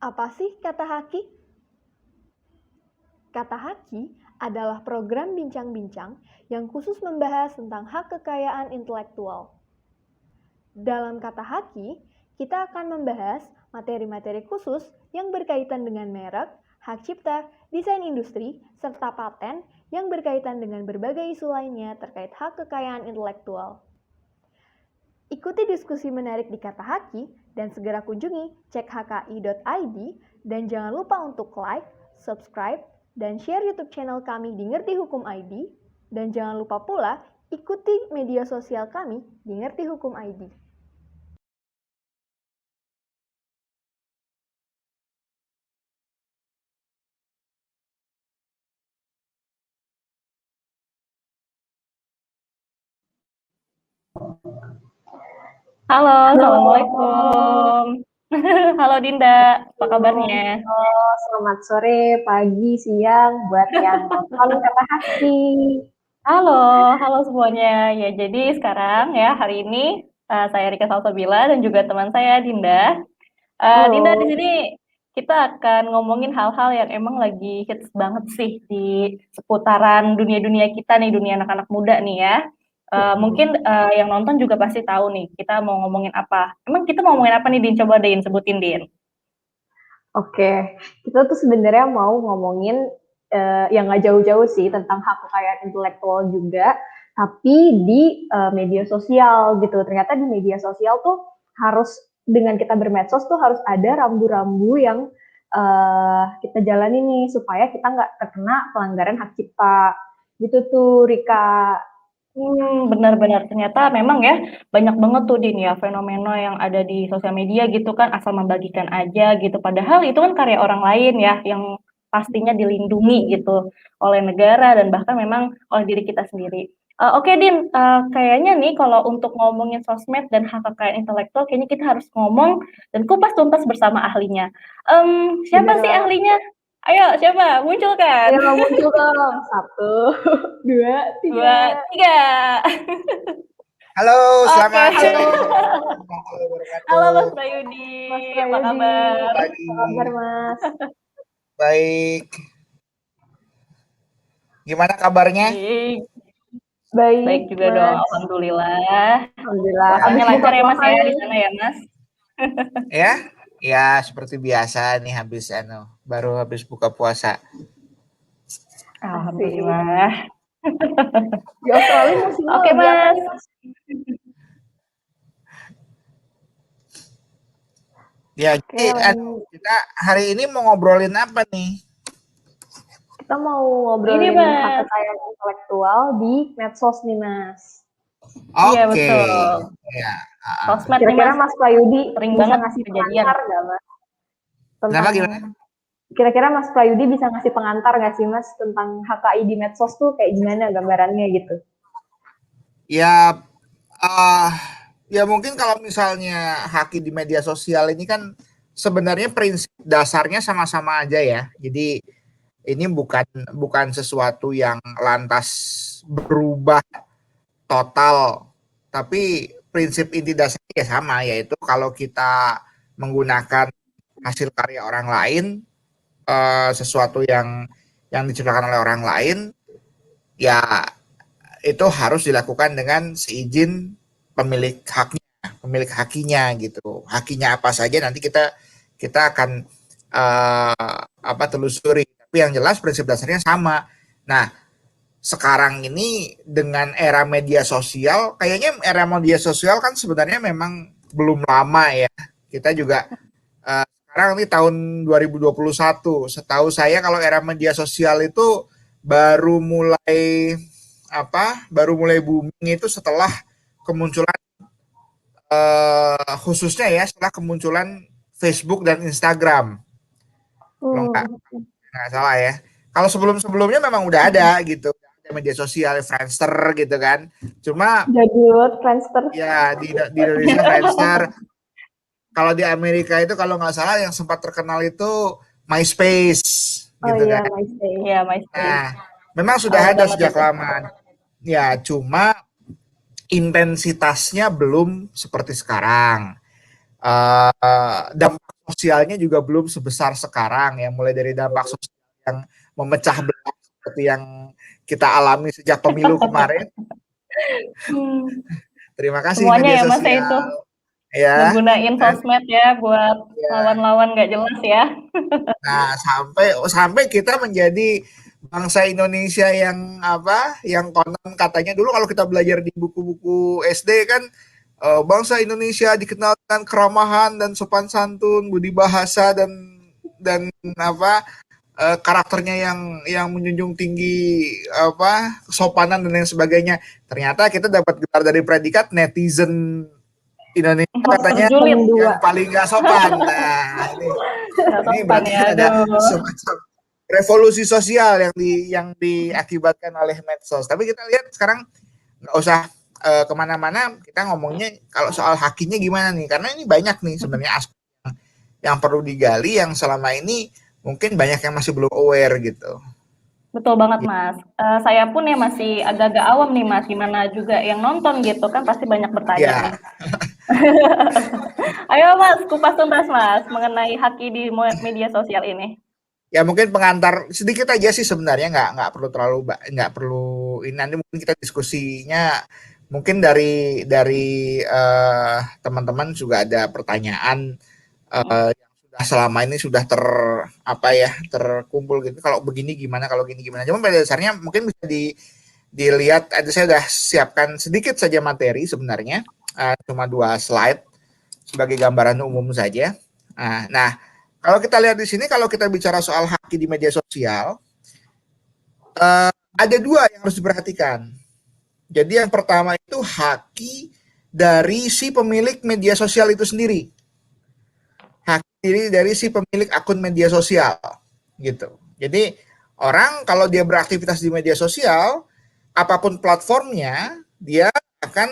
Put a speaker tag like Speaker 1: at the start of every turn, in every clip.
Speaker 1: Apa sih kata haki? Kata haki adalah program bincang-bincang yang khusus membahas tentang hak kekayaan intelektual. Dalam kata haki, kita akan membahas materi-materi khusus yang berkaitan dengan merek, hak cipta, desain industri, serta paten yang berkaitan dengan berbagai isu lainnya terkait hak kekayaan intelektual. Ikuti diskusi menarik di Kata Haki dan segera kunjungi cek hki.id dan jangan lupa untuk like, subscribe, dan share YouTube channel kami di Ngerti Hukum ID dan jangan lupa pula ikuti media sosial kami di Ngerti Hukum ID.
Speaker 2: Halo, Assalamualaikum. Halo Dinda, apa kabarnya?
Speaker 3: Selamat sore, pagi, siang buat yang nonton Kata Haki.
Speaker 2: Halo semuanya. Ya, jadi sekarang ya hari ini saya Rika Salsabila dan juga teman saya Dinda. Dinda, di sini kita akan ngomongin hal-hal yang emang lagi hits banget sih di seputaran dunia-dunia kita nih, dunia anak-anak muda nih ya. Mungkin yang nonton juga pasti tahu nih kita mau ngomongin apa. Emang kita mau ngomongin apa nih, Din? Coba Din, sebutin Din.
Speaker 3: Oke, kita tuh sebenarnya mau ngomongin yang nggak jauh-jauh sih tentang hak kekayaan intelektual juga, tapi di media sosial gitu. Ternyata di media sosial tuh harus dengan kita bermedsos tuh harus ada rambu-rambu yang kita jalani nih supaya kita nggak terkena pelanggaran hak cipta. Gitu tuh, Rika.
Speaker 2: Benar-benar ternyata memang ya banyak banget tuh Din ya fenomena yang ada di sosial media gitu kan, asal membagikan aja gitu, padahal itu kan karya orang lain ya yang pastinya dilindungi gitu oleh negara dan bahkan memang oleh diri kita sendiri. Oke Din, kayaknya nih kalau untuk ngomongin sosmed dan hak kekayaan intelektual kayaknya kita harus ngomong dan kupas tuntas bersama ahlinya. Siapa sih ahlinya? Ayo, siapa? Munculkan.
Speaker 3: Ayo muncul dong. 1, 2, 3.
Speaker 2: 2, 3.
Speaker 4: Halo, selamat
Speaker 2: Oke.
Speaker 4: sore.
Speaker 2: Halo Mas Prayudi, apa kabar?
Speaker 3: Apa kabar Mas?
Speaker 4: Baik. Gimana kabarnya?
Speaker 2: Baik juga
Speaker 3: Mas.
Speaker 2: dong, alhamdulillah.
Speaker 3: Alhamdulillah.
Speaker 2: Puasanya
Speaker 3: Habis
Speaker 2: lancar
Speaker 3: buka
Speaker 2: ya Mas
Speaker 3: puasa
Speaker 2: ya
Speaker 3: nih.
Speaker 2: di sana ya Mas?
Speaker 4: Ya seperti biasa nih baru habis buka puasa.
Speaker 2: Alhamdulillah.
Speaker 3: Di Australia musimnya
Speaker 2: Oke,
Speaker 3: lagi apa
Speaker 2: Mas.
Speaker 3: nih Mas?
Speaker 4: Ya, jadi kita hari ini mau ngobrolin apa nih?
Speaker 3: Kita mau ngobrolin hak kekayaan intelektual di medsos nih Mas.
Speaker 2: Iya betul.
Speaker 4: Ya.
Speaker 2: Sosmed
Speaker 3: Kira-kira
Speaker 2: nih,
Speaker 3: Mas Prayudi
Speaker 2: sering
Speaker 3: bisa
Speaker 2: banget
Speaker 3: ngasih
Speaker 2: kejadian.
Speaker 3: pengantar nggak Mas?
Speaker 4: Kenapa gimana?
Speaker 3: Kira-kira Mas Prayudi bisa ngasih pengantar nggak sih Mas tentang HKI di medsos tuh kayak gimana gambarannya gitu?
Speaker 4: Ya, ya mungkin kalau misalnya haki di media sosial ini kan sebenarnya prinsip dasarnya sama-sama aja ya. Jadi ini bukan sesuatu yang lantas berubah total, tapi prinsip inti dasarnya ya sama, yaitu kalau kita menggunakan hasil karya orang lain, sesuatu yang diciptakan oleh orang lain, ya itu harus dilakukan dengan seizin pemilik hakinya gitu. Hakinya apa saja nanti kita akan telusuri. Tapi yang jelas prinsip dasarnya sama. Nah, sekarang ini dengan era media sosial, kayaknya era media sosial kan sebenarnya memang belum lama ya. Kita juga sekarang ini tahun 2021. Setahu saya kalau era media sosial itu baru mulai booming itu setelah kemunculan khususnya ya setelah kemunculan Facebook dan Instagram. Kalau nggak salah ya. Kalau sebelumnya memang udah ada gitu, media sosial, Friendster gitu kan. Cuma
Speaker 3: jadul Friendster.
Speaker 4: Ya di Indonesia Friendster. Kalau di Amerika itu kalau nggak salah yang sempat terkenal itu MySpace. Gitu
Speaker 3: iya,
Speaker 4: kan.
Speaker 3: MySpace.
Speaker 2: Iya, MySpace.
Speaker 4: Nah, memang sudah ada sejak lama. Ya, cuma intensitasnya belum seperti sekarang. Dampak sosialnya juga belum sebesar sekarang ya, mulai dari dampak sosial yang memecah belah seperti yang kita alami sejak pemilu kemarin.
Speaker 2: Hmm,
Speaker 4: Terima kasih
Speaker 2: semuanya
Speaker 4: media
Speaker 2: ya Mas ya itu,
Speaker 4: sosial ya.
Speaker 2: ngegunain
Speaker 4: Nah,
Speaker 2: sosmed ya buat
Speaker 4: ya.
Speaker 2: lawan-lawan nggak jelas ya.
Speaker 4: Nah, sampai kita menjadi bangsa Indonesia yang apa? Yang konon katanya dulu kalau kita belajar di buku-buku SD kan bangsa Indonesia dikenal dengan keramahan dan sopan santun, budi bahasa dan apa? Karakternya yang menjunjung tinggi apa? Kesopanan dan lain sebagainya. Ternyata kita dapat gelar dari predikat netizen Indonesia
Speaker 2: Imposter
Speaker 4: katanya
Speaker 2: julid,
Speaker 3: Dua.
Speaker 4: yang paling gak sopan. Nah,
Speaker 2: nggak
Speaker 4: ini
Speaker 2: sopan
Speaker 4: berarti
Speaker 2: ya,
Speaker 4: ada
Speaker 2: aduh.
Speaker 4: semacam revolusi sosial yang diakibatkan oleh medsos. Tapi kita lihat sekarang nggak usah kemana-mana, kita ngomongnya kalau soal hakinya gimana nih, karena ini banyak nih sebenarnya aspek yang perlu digali yang selama ini mungkin banyak yang masih belum aware gitu.
Speaker 2: Betul banget Mas. Saya pun ya masih agak-agak awam nih Mas, gimana juga yang nonton gitu kan pasti banyak bertanya nih.
Speaker 4: Ya,
Speaker 2: Ayo Mas, kupas tuntas Mas mengenai haki di media sosial ini.
Speaker 4: ya mungkin pengantar sedikit aja sih sebenarnya, nggak perlu terlalu nggak perlu ini, nanti mungkin kita diskusinya mungkin dari teman-teman juga ada pertanyaan yang sudah selama ini sudah apa ya terkumpul gitu, kalau begini gimana, kalau gini gimana. Cuma pada dasarnya mungkin bisa dilihat, ada saya sudah siapkan sedikit saja materi sebenarnya, cuma 2 slide sebagai gambaran umum saja. Nah, kalau kita lihat di sini, kalau kita bicara soal haki di media sosial, ada 2 yang harus diperhatikan. Jadi yang pertama itu haki dari si pemilik media sosial itu sendiri. Haki dari si pemilik akun media sosial gitu. Jadi orang kalau dia beraktivitas di media sosial, apapun platformnya, dia akan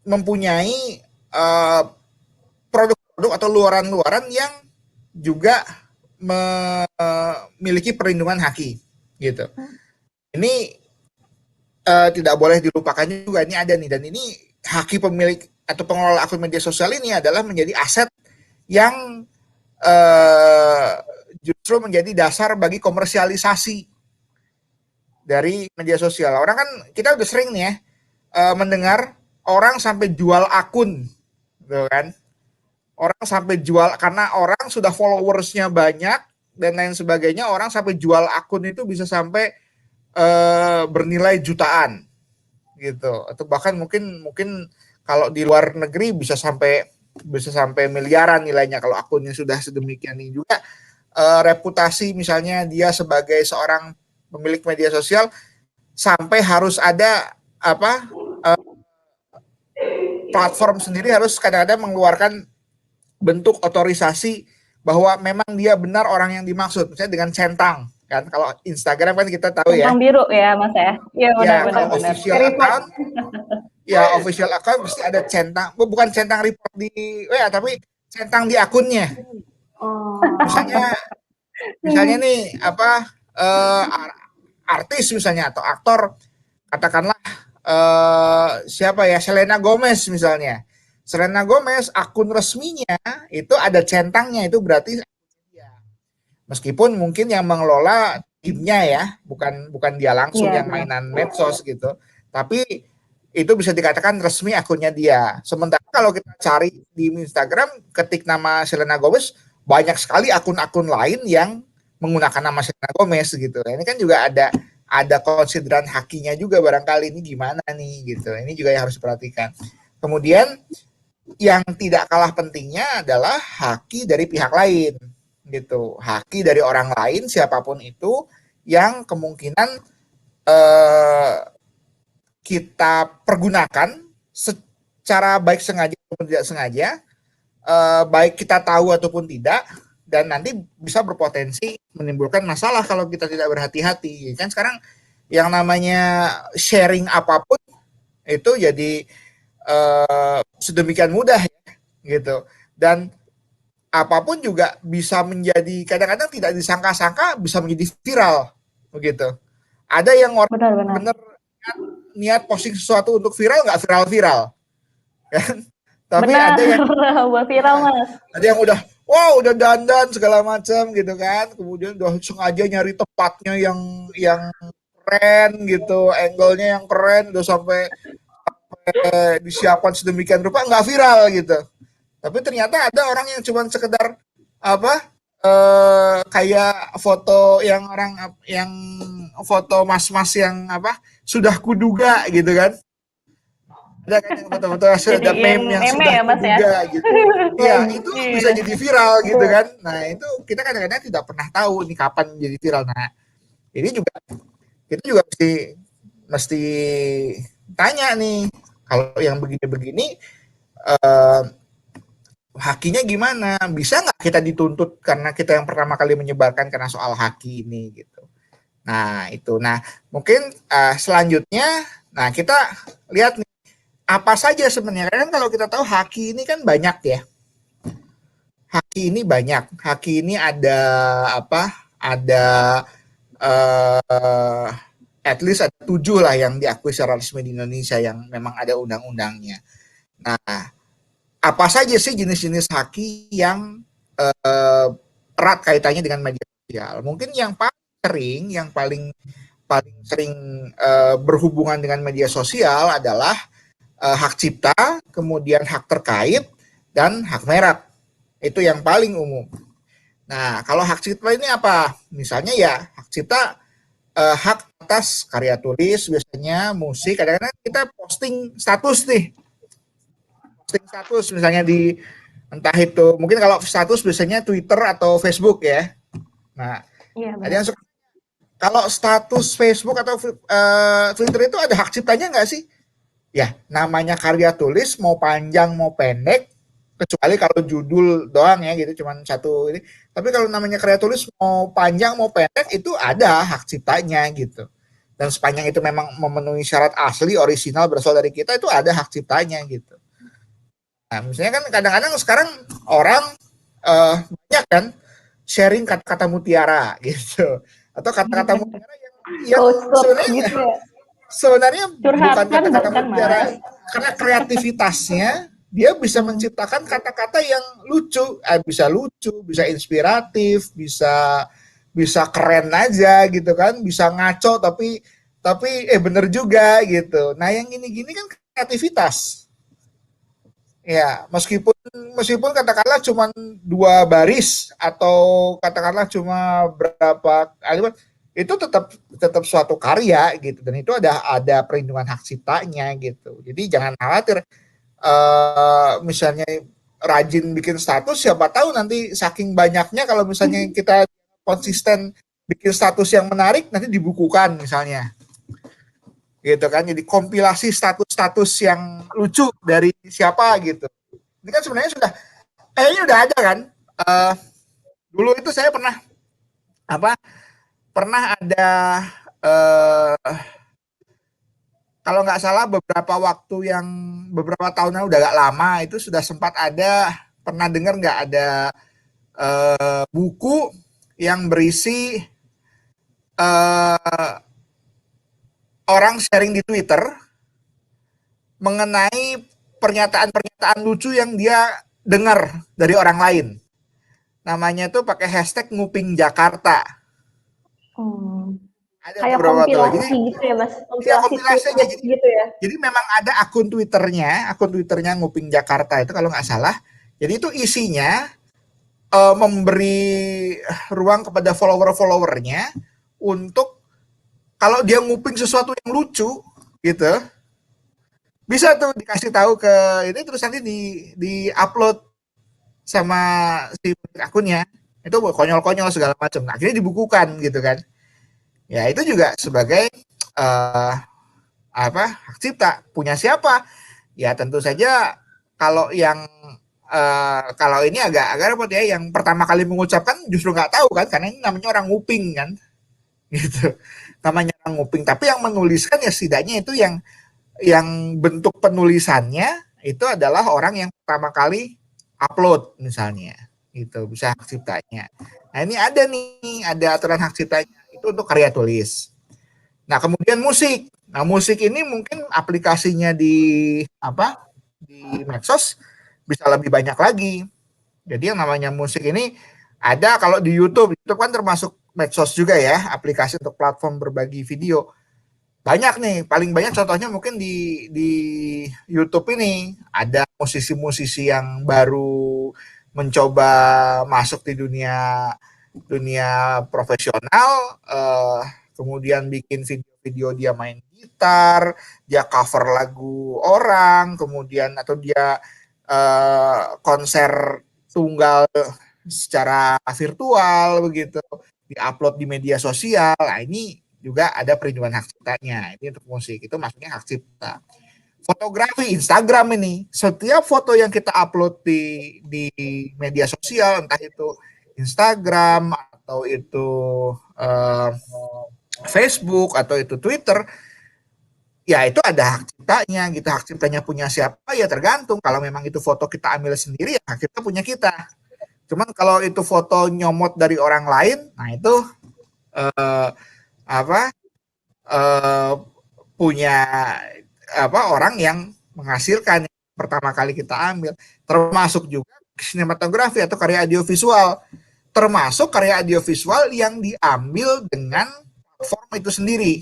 Speaker 4: mempunyai produk-produk atau luaran-luaran yang juga memiliki perlindungan haki gitu. Ini tidak boleh dilupakan juga, ini ada nih, dan ini haki pemilik atau pengelola akun media sosial ini adalah menjadi aset yang justru menjadi dasar bagi komersialisasi dari media sosial. Orang kan kita udah sering nih ya mendengar orang sampai jual akun, gitu kan? Orang sampai jual karena orang sudah followersnya banyak dan lain sebagainya, orang sampai jual akun itu bisa sampai bernilai jutaan, gitu. Atau bahkan mungkin kalau di luar negeri bisa sampai miliaran nilainya kalau akunnya sudah sedemikian ini. Juga reputasi misalnya dia sebagai seorang pemilik media sosial sampai harus ada apa platform sendiri harus kadang-kadang mengeluarkan bentuk otorisasi bahwa memang dia benar orang yang dimaksud, misalnya dengan centang kan. Kalau Instagram kan kita tahu ya,
Speaker 2: Centang biru ya Mas ya. Iya
Speaker 4: ya
Speaker 2: benar-benar
Speaker 4: kalau
Speaker 2: benar.
Speaker 4: official account, ya official account mesti ada centang, bukan centang report di WA tapi centang di akunnya.
Speaker 3: Oh.
Speaker 4: Misalnya nih apa artis misalnya atau aktor, katakanlah siapa ya, Selena Gomez misalnya. Selena Gomez akun resminya itu ada centangnya, itu berarti dia. Meskipun mungkin yang mengelola timnya ya, bukan dia langsung
Speaker 2: Iya
Speaker 4: yang
Speaker 2: benar.
Speaker 4: mainan medsos gitu. Tapi itu bisa dikatakan resmi akunnya dia. Sementara kalau kita cari di Instagram, ketik nama Selena Gomez, banyak sekali akun-akun lain yang menggunakan nama Selena Gomez gitu. Ini kan juga ada konsideran hakinya juga, barangkali ini gimana nih gitu. Ini juga yang harus diperhatikan. Kemudian yang tidak kalah pentingnya adalah haki dari pihak lain gitu, haki dari orang lain siapapun itu yang kemungkinan kita pergunakan secara baik sengaja ataupun tidak sengaja, baik kita tahu ataupun tidak, dan nanti bisa berpotensi menimbulkan masalah kalau kita tidak berhati-hati. Kan sekarang yang namanya sharing apapun itu jadi sedemikian mudah ya, gitu. Dan apapun juga bisa menjadi, kadang-kadang tidak disangka-sangka bisa menjadi viral begitu. Ada yang orang
Speaker 2: Benar-benar.
Speaker 4: benar niat posting sesuatu untuk viral, nggak viral-viral Tapi
Speaker 2: Benar,
Speaker 4: ada yang
Speaker 2: buat viral Mas.
Speaker 4: ada yang udah wow udah dandan segala macam gitu kan, kemudian udah sengaja nyari tempatnya yang keren gitu, angle-nya yang keren, udah sampai disiapkan sedemikian rupa nggak viral gitu. Tapi ternyata ada orang yang cuma sekedar apa kayak foto yang orang yang foto mas-mas yang apa sudah kuduga gitu kan. Ada kan yang foto-foto ada
Speaker 2: Jadiin
Speaker 4: meme yang
Speaker 2: meme
Speaker 4: sudah
Speaker 2: ya Mas ya?
Speaker 4: kuduga gitu. Iya, itu bisa
Speaker 2: Iya.
Speaker 4: jadi viral gitu kan. Nah, itu kita kadang-kadang tidak pernah tahu nih kapan jadi viral. Nah, ini juga kita juga mesti mesti tanya nih kalau yang begini-begini eh, hakinya gimana? Bisa nggak kita dituntut karena kita yang pertama kali menyebarkan karena soal haki ini gitu. Nah, itu. Nah, mungkin selanjutnya nah kita lihat nih apa saja sebenarnya kan kalau kita tahu haki ini kan banyak ya. Haki ini banyak. Haki ini ada apa? Ada eh at least ada 7 lah yang diakui secara resmi di Indonesia yang memang ada undang-undangnya. Nah, apa saja sih jenis-jenis haki yang erat kaitannya dengan media sosial? Mungkin yang paling paling sering berhubungan dengan media sosial adalah hak cipta, kemudian hak terkait, dan hak merek. Itu yang paling umum. Nah, kalau hak cipta ini apa? Misalnya ya, hak cipta hak atas karya tulis, biasanya musik, kadang-kadang kita posting status nih. Posting status misalnya di entah itu, mungkin kalau status biasanya Twitter atau Facebook ya. Nah,
Speaker 2: Iya
Speaker 4: ada
Speaker 2: benar.
Speaker 4: yang suka, kalau status Facebook atau Twitter itu ada hak ciptanya nggak sih? Ya, namanya karya tulis mau panjang mau pendek, kecuali kalau judul doang ya gitu, cuman satu ini. Tapi kalau namanya karya tulis mau panjang mau pendek itu ada hak ciptanya gitu. Dan sepanjang itu memang memenuhi syarat asli orisinal berasal dari kita itu ada hak ciptanya gitu. Nah, misalnya kan kadang-kadang sekarang orang banyak kan sharing kata-kata mutiara gitu atau kata-kata mutiara yang
Speaker 3: Quotes
Speaker 4: sebenarnya
Speaker 3: gitu ya.
Speaker 4: sebenarnya
Speaker 2: Curhat
Speaker 4: bukan
Speaker 2: kan
Speaker 4: kata-kata
Speaker 2: bahkan
Speaker 4: mutiara
Speaker 2: Mas.
Speaker 4: karena kreativitasnya dia bisa menciptakan kata-kata yang lucu, bisa lucu, bisa inspiratif, bisa keren aja gitu kan, bisa ngaco tapi bener juga gitu. Nah yang gini-gini kan kreativitas. Ya, meskipun meskipun katakanlah cuma 2 baris atau katakanlah cuma berapa kalimat, itu tetap tetap suatu karya gitu dan itu ada perlindungan hak ciptanya gitu. Jadi jangan khawatir misalnya rajin bikin status siapa tahu nanti saking banyaknya kalau misalnya kita konsisten bikin status yang menarik nanti dibukukan misalnya gitu kan jadi kompilasi status-status yang lucu dari siapa gitu ini kan sebenarnya sudah kayaknya udah ada kan. uh, Dulu itu saya pernah ada uh, kalau nggak salah beberapa tahun yang udah gak lama itu sudah sempat ada pernah dengar nggak ada buku yang berisi uh, orang sharing di Twitter mengenai pernyataan-pernyataan lucu yang dia dengar dari orang lain. Namanya tuh pakai hashtag nguping Jakarta. Ada
Speaker 3: Kayak
Speaker 4: beberapa tuh. Jadi
Speaker 3: kompilasi gitu ya Mas,
Speaker 4: ya
Speaker 3: kompilasi
Speaker 4: kompilasi aja.
Speaker 3: tweet-tweet gitu ya.
Speaker 4: Jadi memang ada akun Twitternya nguping Jakarta itu kalau nggak salah. Jadi itu isinya memberi ruang kepada follower-followernya untuk kalau dia nguping sesuatu yang lucu gitu bisa tuh dikasih tahu ke ini terus nanti di upload sama si akunnya itu konyol-konyol segala macam nah, akhirnya dibukukan gitu kan ya itu juga sebagai uh, hak cipta punya siapa ya tentu saja kalau yang kalau ini agak repot ya yang pertama kali mengucapkan justru nggak tahu kan karena ini namanya orang nguping kan gitu namanya orang nguping tapi yang menuliskan ya setidaknya itu yang bentuk penulisannya itu adalah orang yang pertama kali upload misalnya itu bisa hak ciptanya. Nah ini ada aturan hak ciptanya itu untuk karya tulis. Nah kemudian musik. Nah musik ini mungkin aplikasinya di apa di medsos bisa lebih banyak lagi. Jadi yang namanya musik ini ada kalau di YouTube. YouTube kan termasuk medsos juga ya, aplikasi untuk platform berbagi video. Banyak nih, paling banyak contohnya mungkin di YouTube ini ada musisi-musisi yang baru mencoba masuk di dunia dunia profesional, kemudian bikin video-video dia main gitar, dia cover lagu orang, kemudian atau dia konser tunggal secara virtual begitu, diupload di media sosial. Nah, ini juga ada perlindungan hak ciptanya. Ini untuk musik itu masuknya hak cipta. Fotografi Instagram ini, setiap foto yang kita upload di media sosial, entah itu Instagram atau itu Facebook atau itu Twitter, ya itu ada hak ciptanya gitu. Hak ciptanya punya siapa ya tergantung. Kalau memang itu foto kita ambil sendiri ya hak cipta punya kita. Cuman kalau itu foto nyomot dari orang lain, nah itu punya orang yang menghasilkan pertama kali kita ambil. Termasuk juga sinematografi atau karya audiovisual. Termasuk karya audiovisual yang diambil dengan platform itu sendiri.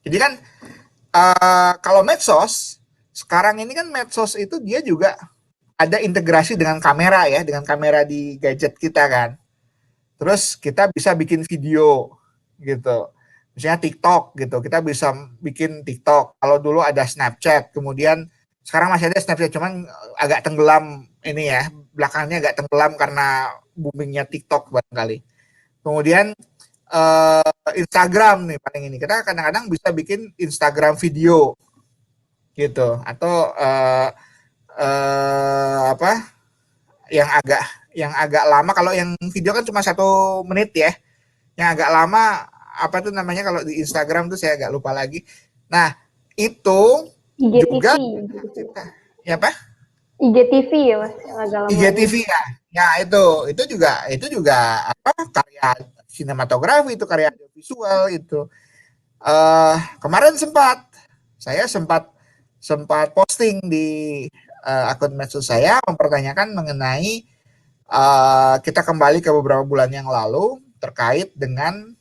Speaker 4: Jadi kan kalau medsos, sekarang ini kan medsos itu dia juga ada integrasi dengan kamera ya, dengan kamera di gadget kita kan. Terus kita bisa bikin video gitu. Misalnya TikTok gitu, kita bisa bikin TikTok. Kalau dulu ada Snapchat, kemudian sekarang masih ada Snapchat, cuman agak tenggelam ini ya, belakangnya agak tenggelam karena boomingnya TikTok barangkali. Kemudian Instagram nih paling ini, kita kadang-kadang bisa bikin Instagram video gitu, atau yang agak lama. Kalau yang video kan cuma 1 menit ya, yang agak lama apa tuh namanya kalau di Instagram tuh saya agak lupa lagi. Nah itu
Speaker 3: IGTV.
Speaker 4: juga ya apa?
Speaker 3: IGTV ya Mas, yang agak lama.
Speaker 4: IGTV ya. Ya itu juga apa karya sinematografi, itu karya visual itu. Kemarin saya sempat posting di akun medsos saya mempertanyakan mengenai kita kembali ke beberapa bulan yang lalu terkait dengan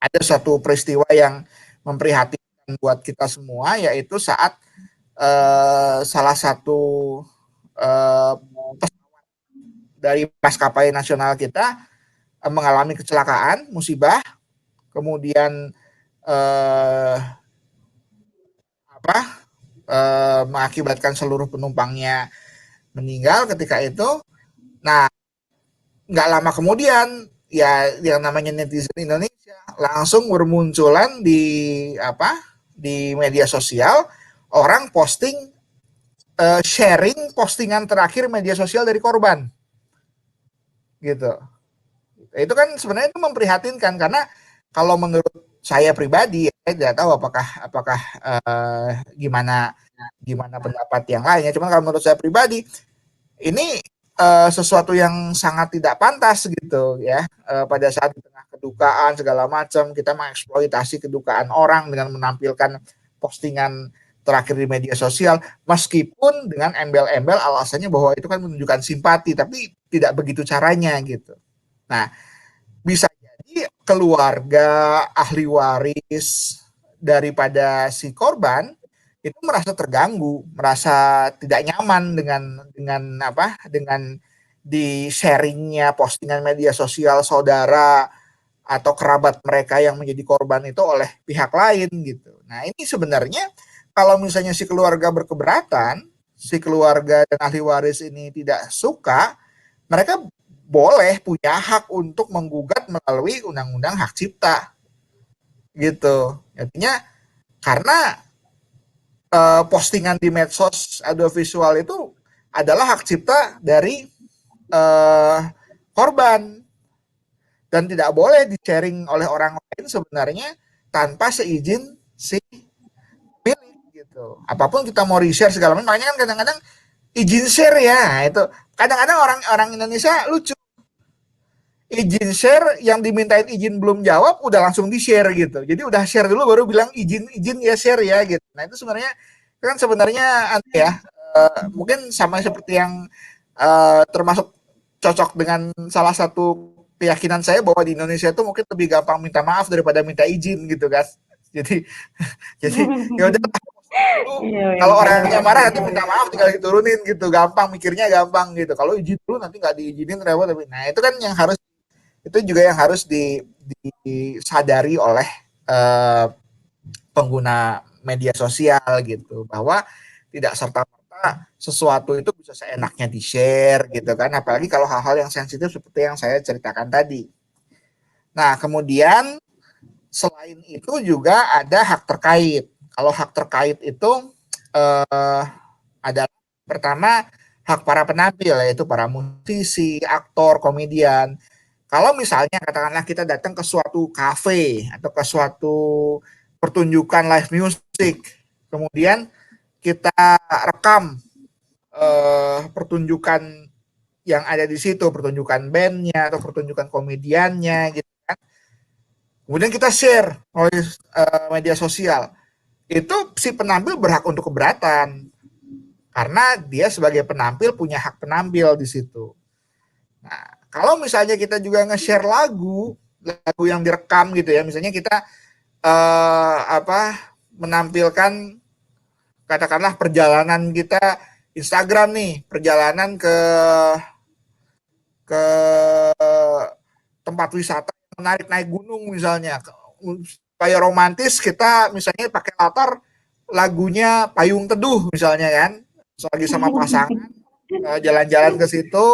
Speaker 4: ada suatu peristiwa yang memprihatinkan buat kita semua, yaitu saat salah satu pesawat dari maskapai nasional kita mengalami kecelakaan, musibah, kemudian mengakibatkan seluruh penumpangnya meninggal ketika itu. Nah, nggak lama kemudian ya yang namanya netizen Indonesia langsung bermunculan di media sosial, orang posting sharing postingan terakhir media sosial dari korban gitu. Itu kan sebenarnya itu memprihatinkan, karena kalau menurut saya pribadi, saya tidak tahu apakah gimana pendapat yang lainnya. Cuma kalau menurut saya pribadi, ini sesuatu yang sangat tidak pantas gitu ya. Pada saat di tengah kedukaan segala macam, kita mengeksploitasi kedukaan orang dengan menampilkan postingan terakhir di media sosial, meskipun dengan embel-embel alasannya bahwa itu kan menunjukkan simpati, tapi tidak begitu caranya gitu. Nah, bisa jadi keluarga, ahli waris daripada si korban itu merasa terganggu, merasa tidak nyaman dengan di sharingnya postingan media sosial saudara atau kerabat mereka yang menjadi korban itu oleh pihak lain gitu. Nah, ini sebenarnya kalau misalnya si keluarga berkeberatan, si keluarga dan ahli waris ini tidak suka, mereka boleh punya hak untuk menggugat melalui undang-undang hak cipta gitu. Artinya karena postingan di medsos audiovisual itu adalah hak cipta dari korban dan tidak boleh di-sharing oleh orang lain sebenarnya tanpa seizin si milik gitu. Apapun kita mau di-share segala macam, makanya kan kadang-kadang izin share ya, itu kadang-kadang orang Indonesia lucu. Izin share, yang dimintain izin belum jawab udah langsung di-share gitu. Jadi udah share dulu baru bilang izin ya share ya gitu. Nah, itu sebenarnya Kan sebenarnya mungkin sama seperti yang termasuk cocok dengan salah satu keyakinan saya bahwa di Indonesia itu mungkin lebih gampang minta maaf daripada minta izin gitu kan. Jadi jadi ya udah dulu,
Speaker 2: Iya,
Speaker 4: kalau
Speaker 2: benar
Speaker 4: orangnya
Speaker 2: Mas.
Speaker 4: marah nanti minta maaf tinggal diturunin gitu, gampang mikirnya gampang gitu. Kalau izin dulu nanti nggak diizinin repot. Nah itu kan yang harus itu juga yang harus disadari oleh eh, pengguna media sosial gitu bahwa tidak serta-merta sesuatu itu bisa seenaknya di-share gitu kan, apalagi kalau hal-hal yang sensitif seperti yang saya ceritakan tadi. Nah, kemudian selain itu juga ada hak terkait. Kalau hak terkait itu adalah pertama hak para penampil, yaitu para musisi, aktor, komedian. Kalau misalnya katakanlah kita datang ke suatu kafe atau ke suatu pertunjukan live music, kemudian kita rekam pertunjukan yang ada di situ, pertunjukan bandnya atau pertunjukan komediannya gitu kan. Kemudian kita share oleh media sosial. Itu si penampil berhak untuk keberatan karena dia sebagai penampil punya hak penampil di situ. Nah, kalau misalnya kita juga nge-share lagu yang direkam gitu ya, misalnya kita menampilkan katakanlah perjalanan kita Instagram nih, perjalanan ke tempat wisata menarik naik gunung misalnya, supaya romantis kita misalnya pakai latar lagunya Payung Teduh misalnya kan, lagi sama pasangan jalan-jalan ke situ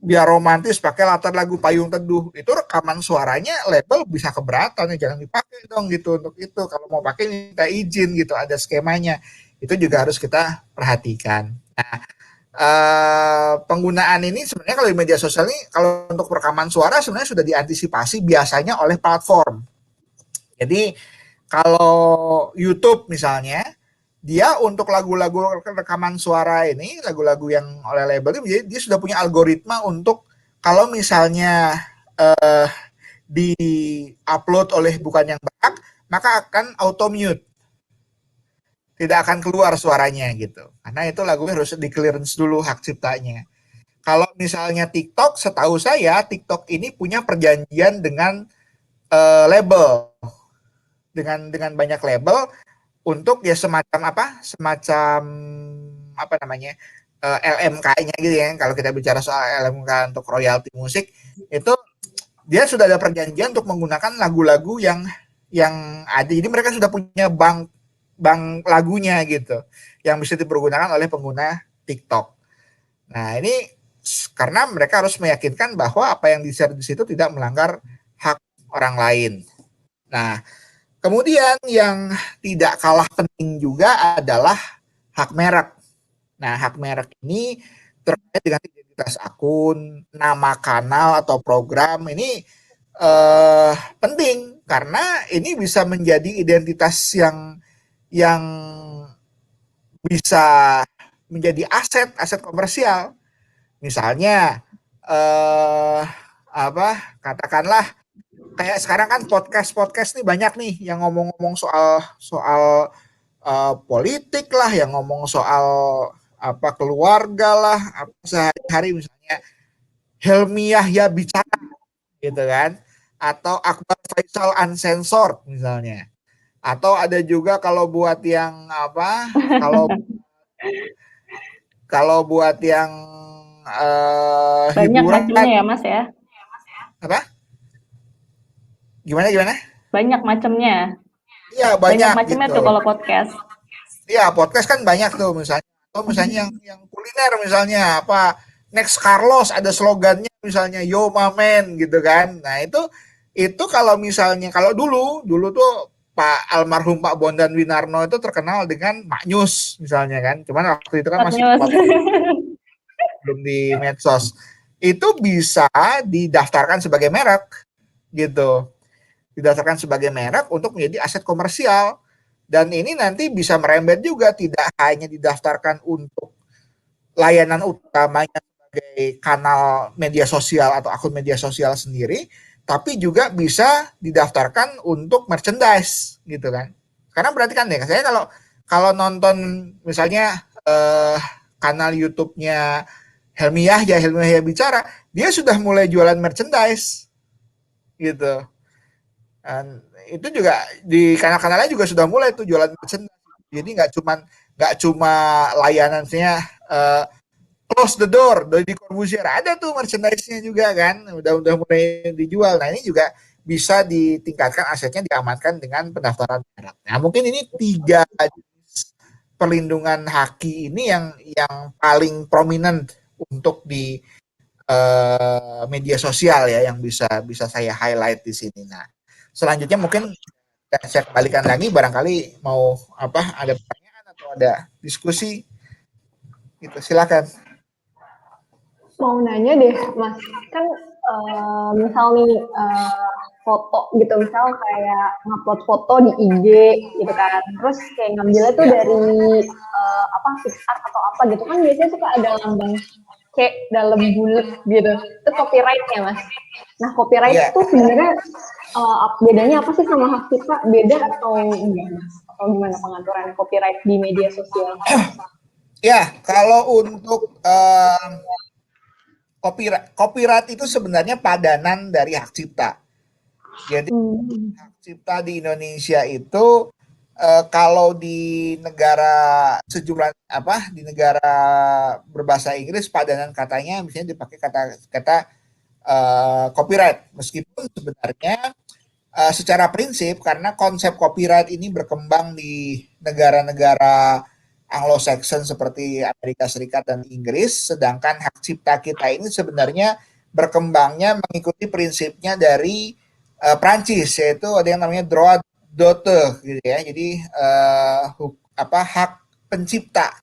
Speaker 4: biar romantis pakai latar lagu Payung Teduh, itu rekaman suaranya label bisa keberatan ya, jangan dipakai dong gitu. Untuk itu kalau mau pakai minta izin gitu, ada skemanya, itu juga harus kita perhatikan. Nah, penggunaan ini sebenarnya kalau di media sosial ini kalau untuk rekaman suara sebenarnya sudah diantisipasi biasanya oleh platform. Jadi kalau YouTube misalnya, dia untuk lagu-lagu rekaman suara ini, lagu-lagu yang oleh label ini, dia sudah punya algoritma untuk kalau misalnya di-upload oleh bukan yang berhak, maka akan auto mute. Tidak akan keluar suaranya gitu. Karena itu lagunya harus di-clearance dulu hak ciptanya. Kalau misalnya TikTok, setahu saya TikTok ini punya perjanjian dengan label, dengan banyak label untuk ya semacam apa namanya LMK-nya gitu ya. Kalau kita bicara soal LMK untuk royalti musik itu dia sudah ada perjanjian untuk menggunakan lagu-lagu yang ada. Jadi mereka sudah punya bank lagunya gitu yang bisa dipergunakan oleh pengguna TikTok. Nah ini karena mereka harus meyakinkan bahwa apa yang di-share di situ tidak melanggar hak orang lain. Nah, kemudian yang tidak kalah penting juga adalah hak merek. Nah, hak merek ini terkait dengan identitas akun, nama kanal atau program ini penting karena ini bisa menjadi identitas yang bisa menjadi aset komersial. Misalnya katakanlah kayak sekarang kan podcast nih banyak nih yang ngomong-ngomong soal politik lah, yang ngomong soal keluarga lah, sehari-hari misalnya Helmi Yahya bicara gitu kan, atau Akbar Faisal Uncensored misalnya, atau ada juga kalau buat yang kalau kalau buat yang
Speaker 2: Banyak
Speaker 4: hiburan
Speaker 2: macamnya ya Mas ya.
Speaker 4: apa gimana
Speaker 2: Banyak macamnya.
Speaker 4: iya
Speaker 2: Banyak
Speaker 4: banyak
Speaker 2: macamnya
Speaker 4: gitu.
Speaker 2: tuh kalau podcast.
Speaker 4: Iya podcast kan banyak tuh misalnya, atau misalnya yang kuliner misalnya Next Carlos ada slogannya misalnya Yo Mamen gitu kan. Nah itu kalau misalnya kalau dulu tuh Pak almarhum Pak Bondan Winarno itu terkenal dengan Maknyus misalnya kan. Cuman waktu itu kan
Speaker 2: Hot
Speaker 4: masih
Speaker 2: news.
Speaker 4: belum di medsos. Itu bisa didaftarkan sebagai merek gitu. Didaftarkan sebagai merek untuk menjadi aset komersial. Dan ini nanti bisa merembet juga, tidak hanya didaftarkan untuk layanan utamanya sebagai kanal media sosial atau akun media sosial sendiri, tapi juga bisa didaftarkan untuk merchandise gitu kan. Karena berarti kan deh, saya kalau nonton misalnya kanal YouTube-nya Helmi Yahya Bicara, dia sudah mulai jualan merchandise gitu. Dan itu juga di kanal-kanalnya juga sudah mulai tuh jualan merchandise. Jadi nggak cuma layanannya close the door dari Corbusier, ada tuh merchandise-nya juga kan, udah mulai dijual. Nah ini juga bisa ditingkatkan asetnya, diamankan dengan pendaftaran merek. Nah mungkin ini 3 perlindungan haki ini yang paling prominent untuk di media sosial ya, yang bisa saya highlight di sini. Nah selanjutnya mungkin saya kembalikan lagi, barangkali mau ada pertanyaan atau ada diskusi gitu, silakan.
Speaker 3: Mau nanya deh, Mas, kan misal nih foto gitu, misal kayak ngupload foto di IG gitu kan, terus kayak ngambilnya tuh dari PixArt atau apa gitu kan, biasanya suka ada lambang C dalam bulat gitu, itu copyright-nya Mas. Nah copyright tuh sebenarnya bedanya apa sih sama hak cipta, beda atau enggak Mas? Atau gimana pengaturan copyright di media sosial?
Speaker 4: Ya, kalau untuk copyright itu sebenarnya padanan dari hak cipta. Jadi hak cipta di Indonesia itu kalau di negara di negara berbahasa Inggris, padanan katanya misalnya dipakai kata copyright, meskipun sebenarnya secara prinsip, karena konsep copyright ini berkembang di negara-negara Anglo-Saxon seperti Amerika Serikat dan Inggris, sedangkan hak cipta kita ini sebenarnya berkembangnya mengikuti prinsipnya dari Prancis, yaitu ada yang namanya droit d'auteur gitu ya. Jadi hak pencipta.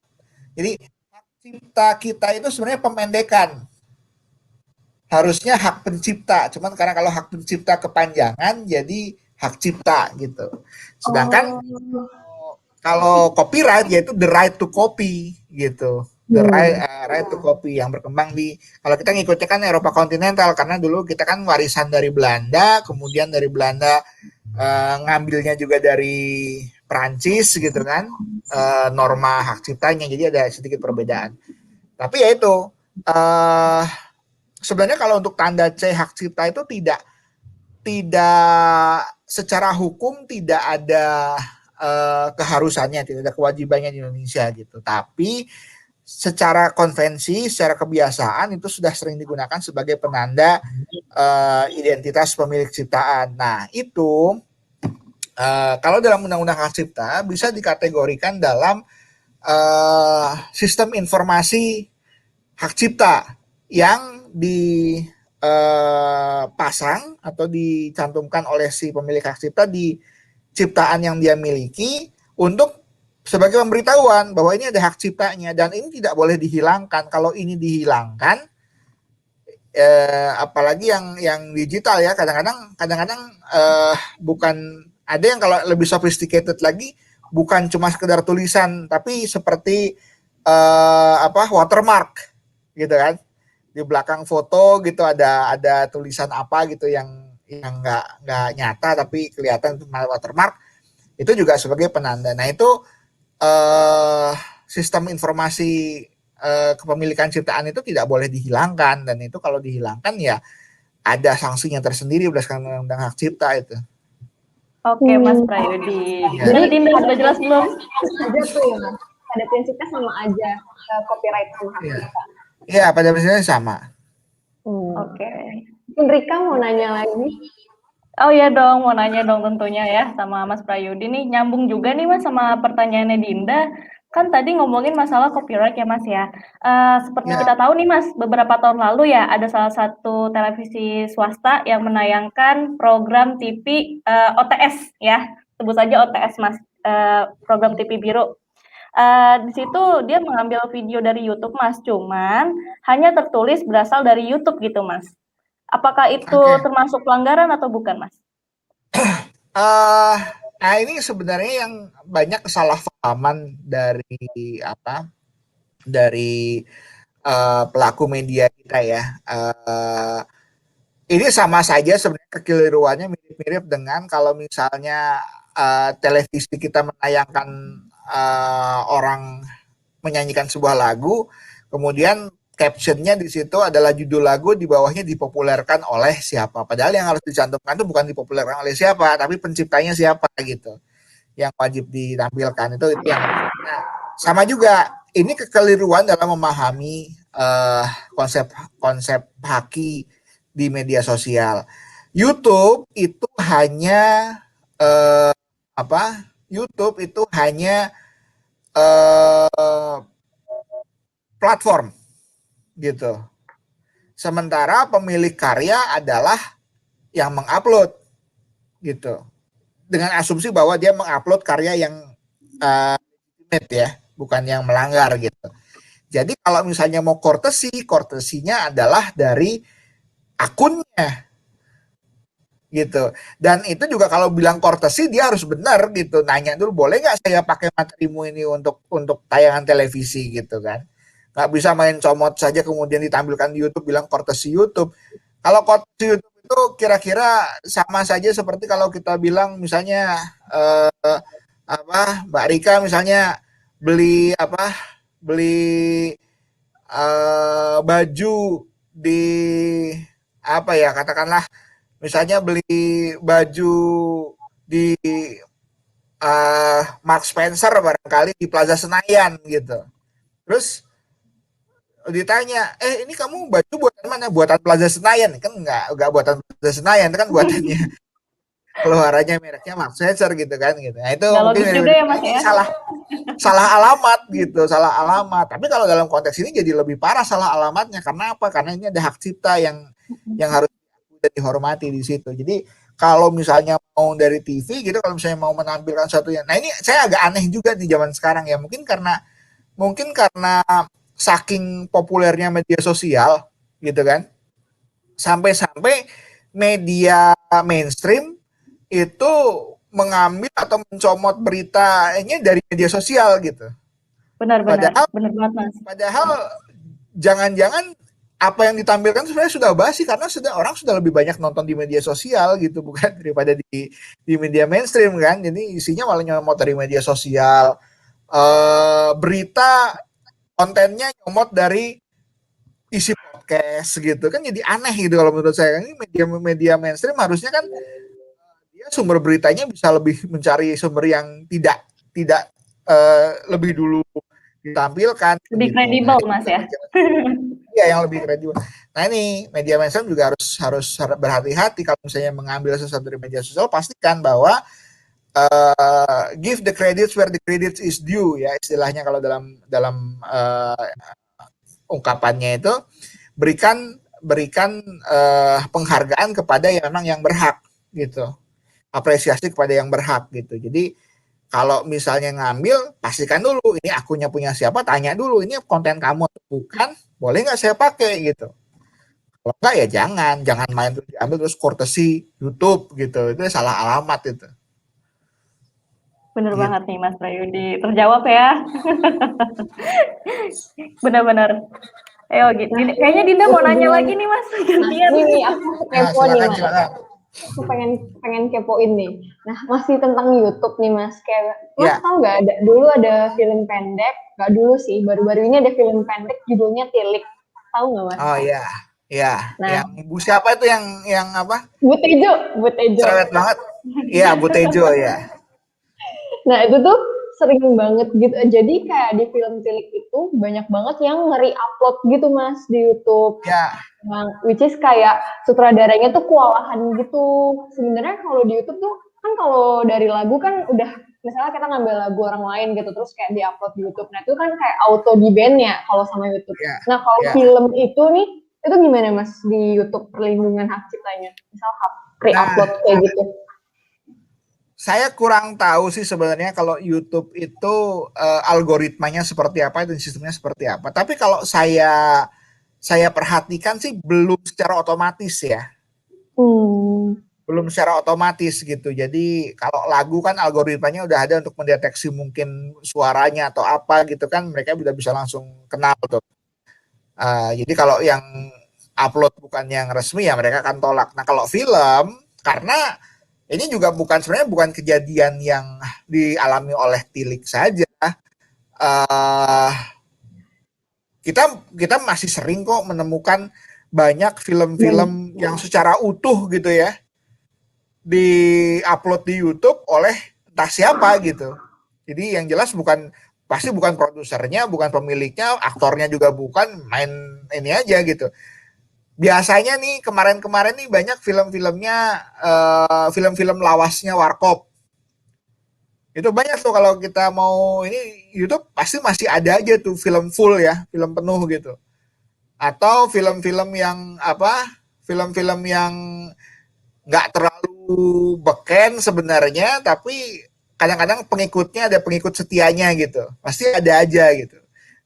Speaker 4: Jadi hak cipta kita itu sebenarnya pemendekan. Harusnya hak pencipta, cuman karena kalau hak pencipta kepanjangan jadi hak cipta gitu. Sedangkan kalau copyright yaitu the right to copy gitu. The right to copy yang berkembang kalau kita ngikutnya kan Eropa kontinental, karena dulu kita kan warisan dari Belanda, kemudian dari Belanda ngambilnya juga dari Prancis gitu kan, norma hak ciptanya, jadi ada sedikit perbedaan. Tapi ya itu sebenarnya kalau untuk tanda C hak cipta itu tidak secara hukum tidak ada keharusannya, tidak ada kewajibannya di Indonesia gitu. Tapi secara konvensi, secara kebiasaan itu sudah sering digunakan sebagai penanda identitas pemilik ciptaan. Nah itu kalau dalam undang-undang hak cipta bisa dikategorikan dalam sistem informasi hak cipta yang dipasang atau dicantumkan oleh si pemilik hak cipta di ciptaan yang dia miliki untuk sebagai pemberitahuan bahwa ini ada hak ciptanya dan ini tidak boleh dihilangkan. Kalau ini dihilangkan, apalagi yang digital ya, kadang-kadang bukan, ada yang kalau lebih sophisticated lagi, bukan cuma sekedar tulisan, tapi seperti watermark gitu kan, di belakang foto gitu ada tulisan apa gitu yang nggak nyata tapi kelihatan watermark, itu juga sebagai penanda. Nah itu sistem informasi kepemilikan ciptaan itu tidak boleh dihilangkan, dan itu kalau dihilangkan ya ada sanksinya tersendiri berdasarkan undang-undang hak cipta itu.
Speaker 2: Oke, Mas Prayudi.
Speaker 4: Ya.
Speaker 2: Jadi Dinda sudah jelas belum?
Speaker 3: Aja tuh ya Mas, pada prinsipnya sama aja copyright sama hak cipta.
Speaker 4: Iya, pada prinsipnya sama.
Speaker 2: Oke.
Speaker 3: Mungkin Rika mau nanya lagi?
Speaker 2: Oh iya dong, mau nanya dong tentunya ya sama Mas Prayudi nih, nyambung juga nih Mas sama pertanyaannya Dinda. Kan tadi ngomongin masalah copyright ya Mas ya. Seperti kita tahu nih Mas, beberapa tahun lalu ya ada salah satu televisi swasta yang menayangkan program TV OTS ya, sebut saja OTS Mas, program TV Biru. Di situ dia mengambil video dari YouTube Mas, cuman hanya tertulis berasal dari YouTube gitu Mas. Apakah itu termasuk pelanggaran atau bukan, Mas?
Speaker 4: Nah ini sebenarnya yang banyak kesalahpahaman dari pelaku media kita ya. Ini sama saja sebenarnya, kekeliruannya mirip-mirip dengan kalau misalnya televisi kita menayangkan orang menyanyikan sebuah lagu, kemudian captionnya di situ adalah judul lagu, di bawahnya dipopulerkan oleh siapa. Padahal yang harus dicantumkan itu bukan dipopulerkan oleh siapa, tapi penciptanya siapa gitu. Yang wajib ditampilkan itu yang nah, sama juga ini kekeliruan dalam memahami konsep konsep haki di media sosial. YouTube itu hanya apa? YouTube itu hanya platform gitu. Sementara pemilik karya adalah yang mengupload gitu. Dengan asumsi bahwa dia mengupload karya yang legitimate ya, bukan yang melanggar gitu. Jadi kalau misalnya mau courtesy-nya adalah dari akunnya gitu. Dan itu juga kalau bilang courtesy dia harus benar gitu. Nanya dulu, boleh nggak saya pakai materimu ini untuk tayangan televisi gitu kan. Nggak bisa main comot saja kemudian ditampilkan di YouTube bilang courtesy YouTube. Kalau courtesy YouTube itu kira-kira sama saja seperti kalau kita bilang misalnya Mbak Rika misalnya beli baju di katakanlah misalnya beli baju di Mark Spencer barangkali di Plaza Senayan gitu. Terus ditanya, ini kamu baju buatan mana? Buatan Plaza Senayan. Kan enggak buatan Plaza Senayan, itu kan buatannya keluarannya mereknya Mark Spencer gitu kan gitu. Nah, itu
Speaker 2: Nggak
Speaker 4: mungkin
Speaker 2: logis juga ya Mas ya.
Speaker 4: salah alamat gitu, salah alamat. Tapi kalau dalam konteks ini jadi lebih parah salah alamatnya. Karena apa? Karena ini ada hak cipta yang harus dihormati di situ. Jadi kalau misalnya mau dari TV gitu, kalau misalnya mau menampilkan satu yang, nah ini saya agak aneh juga di zaman sekarang ya. Mungkin karena saking populernya media sosial gitu kan, sampai-sampai media mainstream itu mengambil atau mencomot beritanya dari media sosial gitu.
Speaker 2: Benar-benar, benar banget Mas.
Speaker 4: Padahal jangan-jangan apa yang ditampilkan sebenarnya sudah basi karena orang sudah lebih banyak nonton di media sosial gitu bukan daripada di media mainstream kan. Jadi isinya malah nyomot dari media sosial, berita kontennya nyomot dari isi podcast gitu kan, jadi aneh gitu kalau menurut saya. Ini media mainstream harusnya kan dia sumber beritanya bisa lebih mencari sumber yang tidak lebih dulu ditampilkan
Speaker 2: lebih
Speaker 4: gitu.
Speaker 2: kredibel Mas ya.
Speaker 4: Iya, yang lebih kredibel. Nah ini media mainstream juga harus berhati-hati kalau misalnya mengambil sesuatu dari media sosial, pastikan bahwa give the credits where the credits is due ya istilahnya kalau dalam ungkapannya itu, berikan penghargaan kepada yang memang yang berhak gitu, apresiasi kepada yang berhak gitu. Jadi kalau misalnya ngambil, pastikan dulu ini akunnya punya siapa, tanya dulu ini konten kamu atau bukan, boleh nggak saya pakai gitu. Kalau enggak ya jangan main terus diambil terus courtesy YouTube gitu, itu salah alamat itu.
Speaker 2: Bener banget nih Mas Prayudi, terjawab ya. Benar-benar. Ayo, kayaknya Dinda mau nanya lagi nih Mas, gantian.
Speaker 3: Ini aku kepo nih Mas. Aku pengen kepoin nih. Nah, masih tentang YouTube nih Mas. Kayak Mas tahu nggak dulu ada film pendek, nggak dulu sih, baru-baru ini ada film pendek judulnya Tilik. Tahu nggak Mas?
Speaker 4: Oh iya. Iya,
Speaker 3: nah,
Speaker 4: yang Bu siapa itu yang apa?
Speaker 3: Bu Tejo.
Speaker 4: Cerewet banget. Iya, Bu Tejo ya.
Speaker 3: Nah, itu tuh sering banget gitu. Jadi kayak di film Tilik itu banyak banget yang nge-upload gitu Mas di YouTube.
Speaker 4: Ya.
Speaker 3: Nah, which is kayak sutradaranya tuh kewalahan gitu. Sebenarnya kalau di YouTube tuh kan kalau dari lagu kan udah misalnya kita ngambil lagu orang lain gitu terus kayak di-upload di YouTube. Nah, itu kan kayak auto di-ban ya kalau sama YouTube.
Speaker 4: Ya.
Speaker 3: Nah, kalau film itu nih itu gimana Mas di YouTube perlindungan hak ciptanya? Misal hak re-upload kayak gitu.
Speaker 4: Saya kurang tahu sih sebenarnya kalau YouTube itu algoritmanya seperti apa dan sistemnya seperti apa. Tapi kalau saya perhatikan sih belum secara otomatis ya. Belum secara otomatis gitu. Jadi kalau lagu kan algoritmanya udah ada untuk mendeteksi mungkin suaranya atau apa gitu kan, mereka udah bisa langsung kenal tuh. Jadi kalau yang upload bukan yang resmi ya mereka akan tolak. Nah kalau film, karena ini juga sebenarnya bukan kejadian yang dialami oleh Tilik saja. Uh, kita masih sering kok menemukan banyak film-film yang secara utuh gitu ya di-upload di YouTube oleh entah siapa gitu. Jadi yang jelas pasti bukan produsernya, bukan pemiliknya, aktornya juga bukan, main ini aja gitu. Biasanya nih kemarin-kemarin nih banyak film-filmnya film-film lawasnya Warkop. Itu banyak tuh kalau kita mau ini YouTube pasti masih ada aja tuh film full ya, film penuh gitu. Atau film-film yang film-film yang nggak terlalu beken sebenarnya, tapi kadang-kadang pengikutnya ada pengikut setianya gitu, pasti ada aja gitu.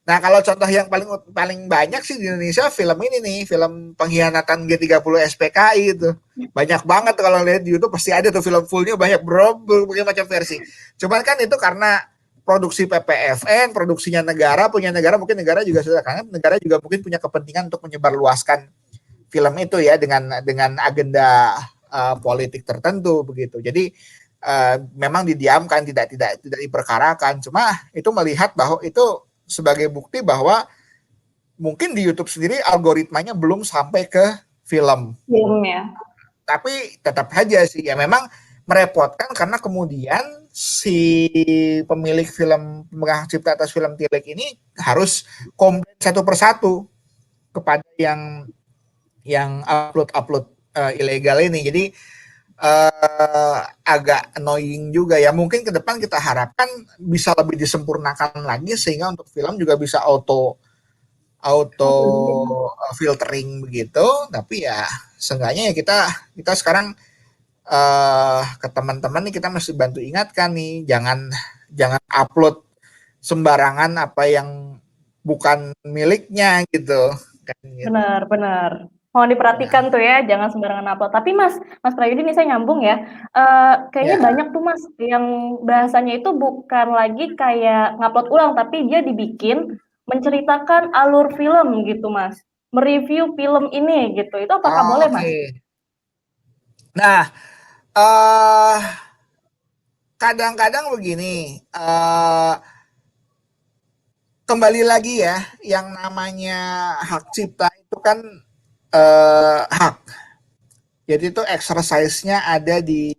Speaker 4: Nah kalau contoh yang paling paling banyak sih di Indonesia film ini nih, film pengkhianatan G30 SPKI itu banyak banget kalau lihat di YouTube pasti ada tuh film fullnya banyak bro, berbagai macam versi. Cuman kan itu karena produksi PPFN, produksinya negara, punya negara mungkin negara juga sudah karena negara juga mungkin punya kepentingan untuk menyebarluaskan film itu ya dengan agenda politik tertentu begitu. Jadi memang didiamkan, tidak diperkarakan. Cuma itu melihat bahwa itu sebagai bukti bahwa mungkin di YouTube sendiri algoritmanya belum sampai ke film.
Speaker 2: Film ya.
Speaker 4: Tapi tetap aja sih ya memang merepotkan karena kemudian si pemilik film pemegang cipta atas film Tilik ini harus komplain satu persatu kepada yang upload ilegal ini. Jadi agak annoying juga ya. Mungkin ke depan kita harapkan bisa lebih disempurnakan lagi sehingga untuk film juga bisa auto filtering begitu. Tapi ya seenggaknya ya kita sekarang ke teman-teman nih kita mesti bantu ingatkan nih jangan upload sembarangan apa yang bukan miliknya gitu.
Speaker 2: Benar. Mohon diperhatikan tuh ya, jangan sembarangan upload. Tapi Mas Prayudi nih saya nyambung ya. Kayaknya banyak tuh Mas yang bahasanya itu bukan lagi kayak ngupload ulang, tapi dia dibikin menceritakan alur film gitu Mas. Mereview film ini gitu. Itu apakah boleh Mas?
Speaker 4: Nah, kadang-kadang begini, kembali lagi ya, yang namanya hak cipta itu kan hak. Jadi itu exercise-nya ada di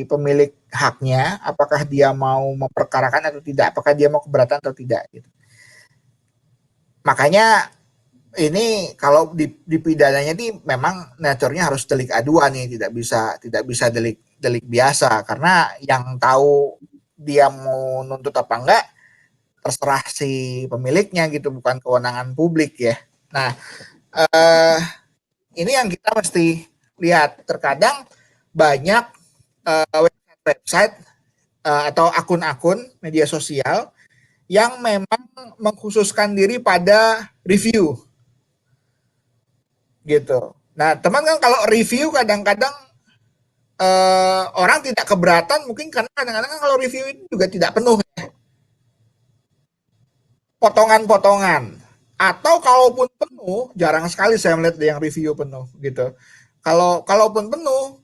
Speaker 4: pemilik haknya, apakah dia mau memperkarakan atau tidak, apakah dia mau keberatan atau tidak gitu. Makanya ini kalau di pidananya ini memang nature-nya harus delik aduan nih, tidak bisa delik biasa karena yang tahu dia mau nuntut apa enggak terserah si pemiliknya gitu, bukan kewenangan publik ya. Nah, ini yang kita mesti lihat. Terkadang banyak website atau akun-akun media sosial yang memang mengkhususkan diri pada review gitu. Nah, teman kan kalau review kadang-kadang orang tidak keberatan mungkin karena kadang-kadang kan kalau review itu juga tidak penuh ya. Potongan-potongan. Atau kalaupun penuh, jarang sekali saya melihat yang review penuh gitu. Kalaupun penuh,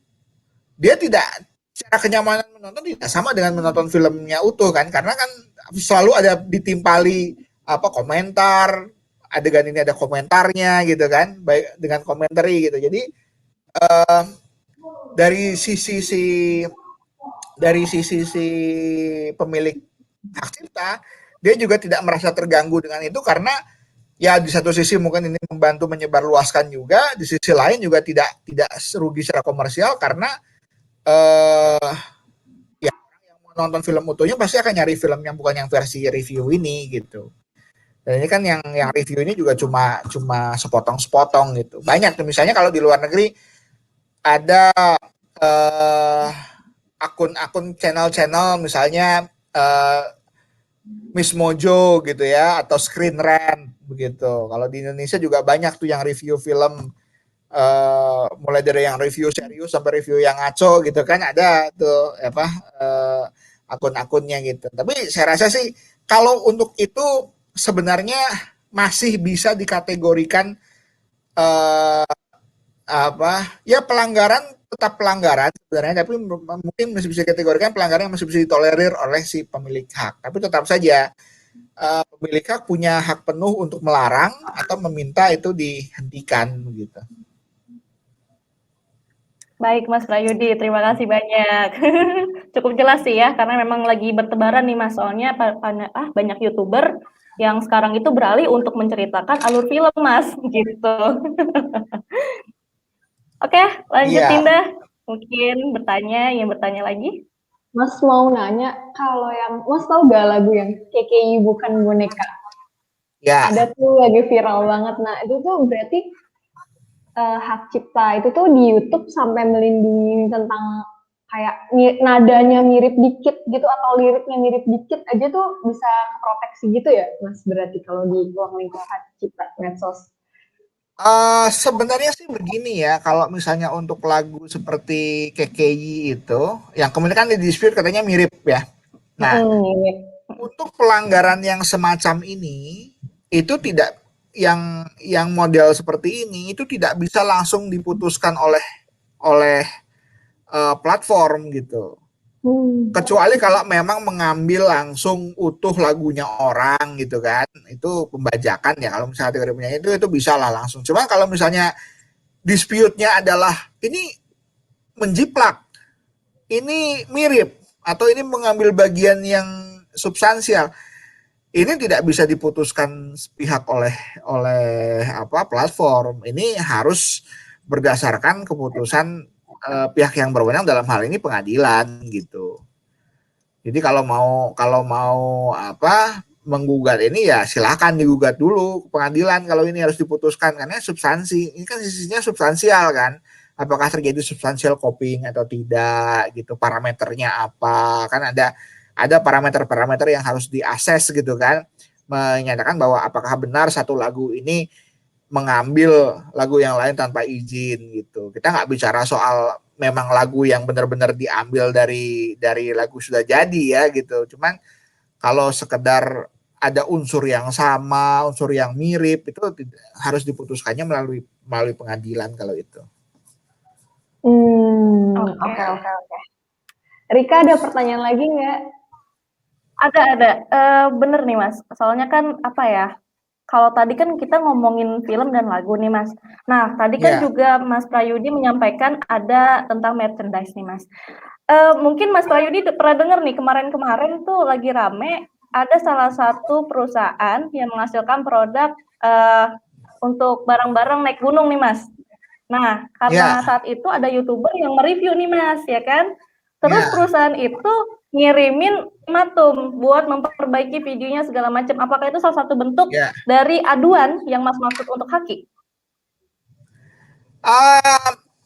Speaker 4: dia tidak secara kenyamanan menonton tidak sama dengan menonton filmnya utuh kan, karena kan selalu ada ditimpali komentar, adegan ini ada komentarnya gitu kan, baik dengan komentari gitu. Jadi dari sisi si pemilik hak cipta, dia juga tidak merasa terganggu dengan itu karena ya di satu sisi mungkin ini membantu menyebarluaskan juga, di sisi lain juga tidak rugi secara komersial karena ya orang yang mau nonton film utuhnya pasti akan nyari film yang bukan yang versi review ini gitu. Dan ini kan yang review ini juga cuma sepotong-sepotong gitu. Banyak tuh misalnya kalau di luar negeri ada akun-akun channel-channel misalnya Miss Mojo gitu ya atau Screen Rant begitu. Kalau di Indonesia juga banyak tuh yang review film mulai dari yang review serius sampai review yang ngaco gitu kan, ada tuh akun-akunnya gitu. Tapi saya rasa sih kalau untuk itu sebenarnya masih bisa dikategorikan ya pelanggaran tetap pelanggaran sebenarnya, tapi mungkin masih bisa dikategorikan pelanggaran yang masih bisa ditolerir oleh si pemilik hak. Tapi tetap saja pemilik hak punya hak penuh untuk melarang atau meminta itu dihentikan gitu.
Speaker 2: Baik Mas Prayudi, terima kasih banyak. Cukup jelas sih ya, karena memang lagi bertebaran nih Mas, soalnya banyak YouTuber yang sekarang itu beralih untuk menceritakan alur film Mas, gitu. Oke, lanjutin
Speaker 4: Iya.
Speaker 2: dah. Mungkin yang bertanya lagi.
Speaker 3: Mas mau nanya, kalau yang Mas tahu gak lagu yang KKI bukan boneka?
Speaker 4: Ya.
Speaker 3: Ada tuh lagi viral banget. Nah itu tuh berarti hak cipta itu tuh di YouTube sampai melindungi tentang kayak nadanya mirip dikit gitu atau liriknya mirip dikit aja tuh bisa proteksi gitu ya Mas, berarti kalau di ruang lingkup hak cipta medsos.
Speaker 4: Sebenarnya sih begini ya, kalau misalnya untuk lagu seperti KKI itu, yang kemudian kan didispute katanya mirip ya. Nah,
Speaker 3: Mirip.
Speaker 4: untuk pelanggaran yang semacam ini, itu tidak yang model seperti ini itu tidak bisa langsung diputuskan oleh platform gitu. Kecuali kalau memang mengambil langsung utuh lagunya orang gitu kan, itu pembajakan ya. Kalau misalnya kategori penyanyi itu bisa lah langsung. Cuma kalau misalnya dispute-nya adalah ini menjiplak, ini mirip, atau ini mengambil bagian yang substansial, ini tidak bisa diputuskan pihak oleh platform. Ini harus berdasarkan keputusan pihak yang berwenang, dalam hal ini pengadilan gitu. Jadi kalau mau menggugat ini ya silakan digugat dulu ke pengadilan kalau ini harus diputuskan, karena substansi ini kan sisinya substansial kan, apakah terjadi substansial copying atau tidak gitu, parameternya apa, kan ada parameter-parameter yang harus diakses gitu kan, menyatakan bahwa apakah benar satu lagu ini mengambil lagu yang lain tanpa izin gitu. Kita nggak bicara soal memang lagu yang benar-benar diambil dari lagu sudah jadi ya gitu. Cuman kalau sekedar ada unsur yang sama, unsur yang mirip, itu harus diputuskannya melalui pengadilan kalau itu.
Speaker 3: Oke. Rika ada pertanyaan lagi nggak?
Speaker 2: Ada. Bener nih Mas, soalnya kan apa ya, kalau tadi kan kita ngomongin film dan lagu nih Mas. Nah, tadi kan juga Mas Prayudi menyampaikan ada tentang merchandise nih Mas. Mungkin Mas Prayudi pernah dengar nih, kemarin-kemarin tuh lagi rame, ada salah satu perusahaan yang menghasilkan produk untuk barang-barang naik gunung nih Mas. Nah, karena saat itu ada YouTuber yang mereview nih Mas, ya kan? Terus perusahaan itu ngirimin ultimatum buat memperbaiki videonya segala macam. Apakah itu salah satu bentuk dari aduan yang Mas maksud untuk Haki?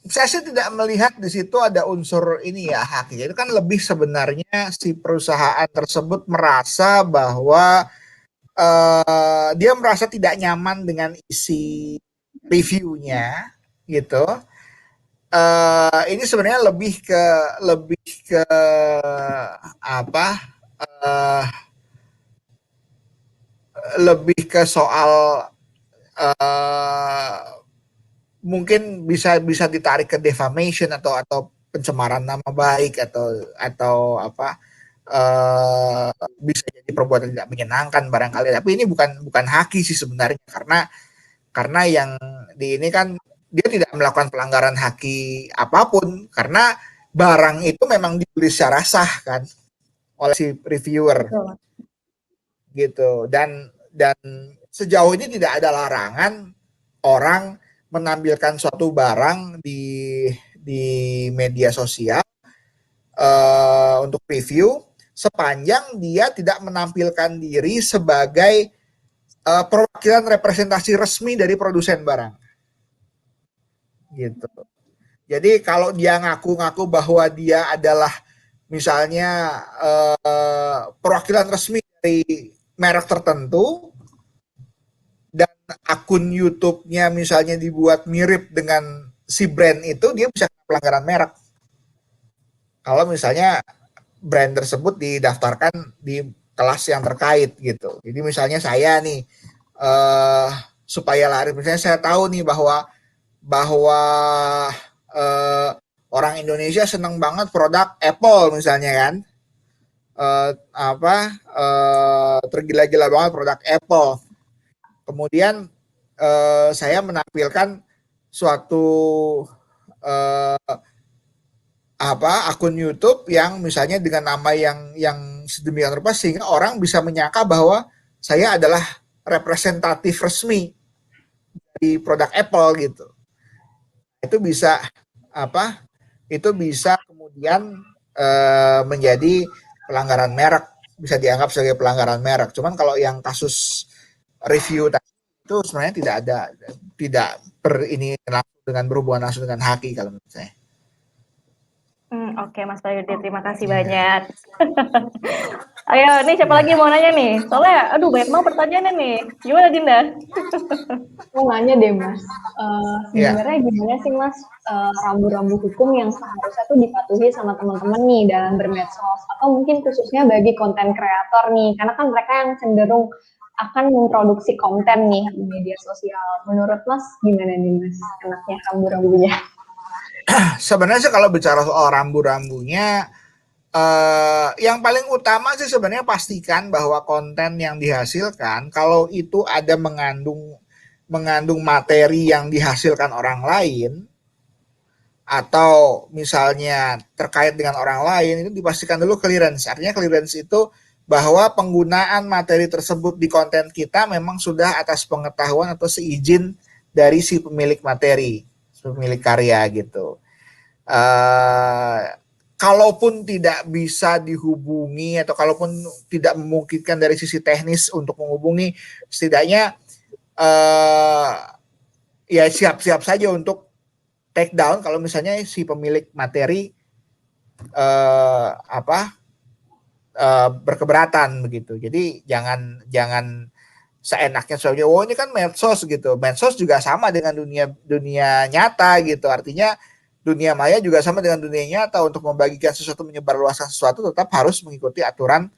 Speaker 4: Saya sih tidak melihat di situ ada unsur ini ya, Haki. Itu kan lebih sebenarnya si perusahaan tersebut merasa bahwa dia merasa tidak nyaman dengan isi reviewnya gitu. Ini sebenarnya lebih ke apa? Lebih ke soal mungkin bisa ditarik ke defamation atau pencemaran nama baik atau apa, bisa jadi perbuatan tidak menyenangkan barangkali. Tapi ini bukan Haki sih sebenarnya, karena yang di ini kan dia tidak melakukan pelanggaran Haki apapun, karena barang itu memang dibeli secara sah kan oleh si reviewer. Betul. Gitu. Dan sejauh ini tidak ada larangan orang menampilkan suatu barang di media sosial untuk review, sepanjang dia tidak menampilkan diri sebagai perwakilan representasi resmi dari produsen barang. Gitu. Jadi kalau dia ngaku-ngaku bahwa dia adalah misalnya perwakilan resmi dari merek tertentu, dan akun YouTube-nya misalnya dibuat mirip dengan si brand itu, dia bisa pelanggaran merek. Kalau misalnya brand tersebut didaftarkan di kelas yang terkait gitu. Jadi misalnya saya nih supaya laris, misalnya saya tahu nih bahwa bahwa eh, orang Indonesia seneng banget produk Apple misalnya kan, tergila-gila banget produk Apple. Kemudian saya menampilkan suatu akun YouTube yang misalnya dengan nama yang sedemikian rupa sehingga orang bisa menyangka bahwa saya adalah representatif resmi di produk Apple gitu. Itu bisa apa? Itu bisa kemudian menjadi pelanggaran merek, bisa dianggap sebagai pelanggaran merek. Cuman kalau yang kasus review tadi itu sebenarnya tidak ini dengan berhubungan langsung dengan haki kalau menurut saya.
Speaker 2: Oke, Mas Prayudi, terima kasih banyak. Ayo, nih siapa lagi mau nanya nih? Soalnya, aduh banyak banget pertanyaannya nih. Gimana, Dinda?
Speaker 3: Mau nanya deh Mas, sebenarnya gimana sih Mas rambu-rambu hukum yang seharusnya tuh dipatuhi sama teman-teman nih dalam bermedsos atau mungkin khususnya bagi konten kreator nih, karena kan mereka yang cenderung akan memproduksi konten nih di media sosial. Menurut Mas gimana nih Mas enaknya rambu-rambunya?
Speaker 4: Sebenarnya kalau bicara soal rambu-rambunya, yang paling utama sih sebenarnya pastikan bahwa konten yang dihasilkan kalau itu ada mengandung materi yang dihasilkan orang lain atau misalnya terkait dengan orang lain, itu dipastikan dulu clearance. Artinya clearance itu bahwa penggunaan materi tersebut di konten kita memang sudah atas pengetahuan atau seizin dari si pemilik materi, pemilik karya gitu. Kalaupun tidak bisa dihubungi atau kalaupun tidak memungkinkan dari sisi teknis untuk menghubungi, setidaknya ya siap-siap saja untuk take down kalau misalnya si pemilik materi berkeberatan begitu. Jadi jangan seenaknya soalnya, oh ini kan medsos gitu. Medsos juga sama dengan dunia nyata gitu. Artinya dunia maya juga sama dengan dunia nyata. Untuk membagikan sesuatu, menyebarluaskan sesuatu tetap harus mengikuti aturan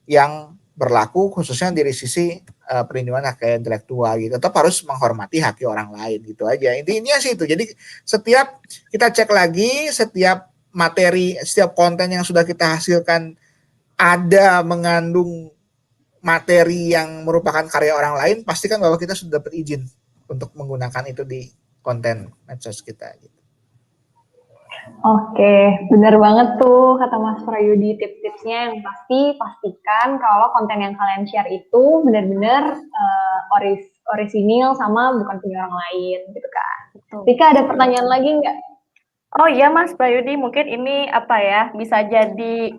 Speaker 4: yang berlaku khususnya dari sisi perlindungan hak intelektual gitu. Tetap harus menghormati hak orang lain gitu aja. Intinya sih itu. Jadi setiap kita cek lagi, setiap materi, setiap konten yang sudah kita hasilkan ada mengandung materi yang merupakan karya orang lain, pastikan bahwa kita sudah dapat izin untuk menggunakan itu di konten medsos kita. Gitu.
Speaker 3: Oke, benar banget tuh kata Mas Prayudi tips-tipsnya. Yang pasti pastikan kalau konten yang kalian share itu benar-benar orisinil sama bukan punya orang lain gitu kan. Tika ada pertanyaan lagi nggak?
Speaker 2: Oh iya Mas Prayudi, mungkin ini apa ya, bisa jadi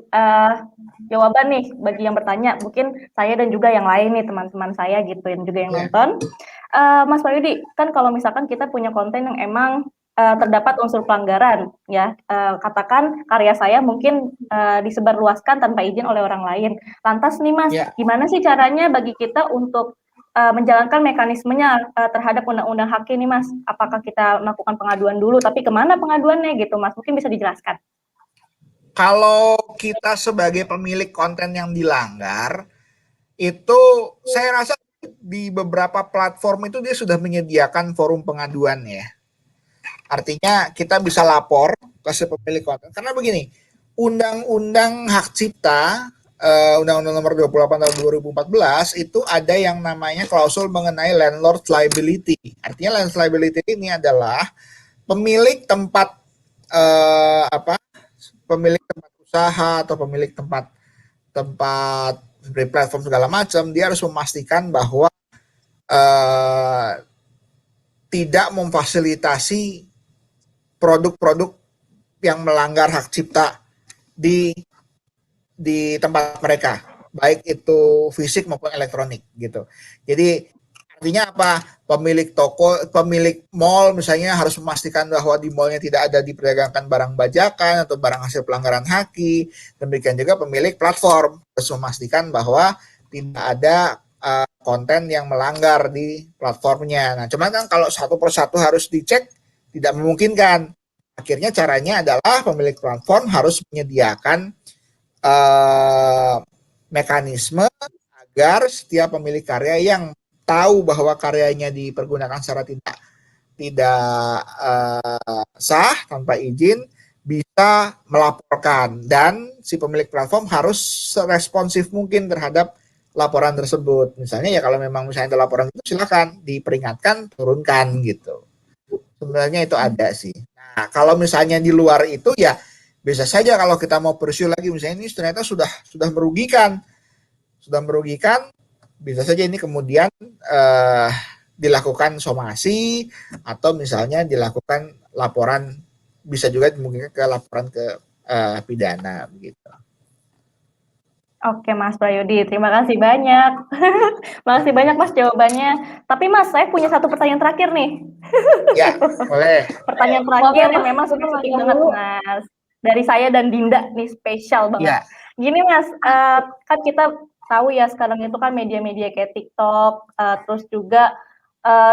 Speaker 2: jawaban nih bagi yang bertanya, mungkin saya dan juga yang lain nih teman-teman saya gitu yang juga yang nonton. Mas Prayudi, kan kalau misalkan kita punya konten yang emang terdapat unsur pelanggaran ya, katakan karya saya mungkin disebarluaskan tanpa izin oleh orang lain. Lantas nih Mas, gimana sih caranya bagi kita untuk menjalankan mekanismenya terhadap undang-undang hak ini Mas? Apakah kita melakukan pengaduan dulu, tapi kemana pengaduannya gitu Mas? Mungkin bisa dijelaskan.
Speaker 4: Kalau kita sebagai pemilik konten yang dilanggar, itu saya rasa di beberapa platform itu dia sudah menyediakan forum pengaduan ya. Artinya kita bisa lapor ke si pemilik konten. Karena begini, Undang-Undang Hak Cipta, Undang-Undang Nomor 28 Tahun 2014 itu ada yang namanya klausul mengenai landlord liability. Artinya landlord liability ini adalah pemilik tempat pemilik tempat usaha atau pemilik tempat platform segala macam, dia harus memastikan bahwa tidak memfasilitasi produk-produk yang melanggar hak cipta di tempat mereka, baik itu fisik maupun elektronik gitu. Jadi artinya apa? Pemilik toko, pemilik mall misalnya harus memastikan bahwa di mallnya tidak ada diperdagangkan barang bajakan atau barang hasil pelanggaran haki. Demikian juga pemilik platform harus memastikan bahwa tidak ada konten yang melanggar di platformnya. Nah, cuman kan kalau satu persatu harus dicek tidak memungkinkan. Akhirnya caranya adalah pemilik platform harus menyediakan mekanisme agar setiap pemilik karya yang tahu bahwa karyanya dipergunakan secara tidak sah tanpa izin bisa melaporkan, dan si pemilik platform harus seresponsif mungkin terhadap laporan tersebut. Misalnya ya kalau memang misalnya ada laporan itu silakan diperingatkan, turunkan gitu. Sebenarnya itu ada sih. Nah, kalau misalnya di luar itu ya bisa saja kalau kita mau pursue lagi misalnya ini ternyata sudah merugikan, bisa saja ini kemudian dilakukan somasi atau misalnya dilakukan laporan, bisa juga mungkin ke laporan ke pidana begitu.
Speaker 2: Oke Mas Prayudi, terima kasih banyak. Makasih banyak Mas jawabannya. Tapi Mas, saya punya satu pertanyaan terakhir nih.
Speaker 4: Ya, boleh.
Speaker 2: Pertanyaan terakhir yang memang spesifik banget Mas. Dari saya dan Dinda nih, spesial banget.
Speaker 4: Ya.
Speaker 2: Gini Mas, kan kita tahu ya sekarang itu kan media-media kayak TikTok, terus juga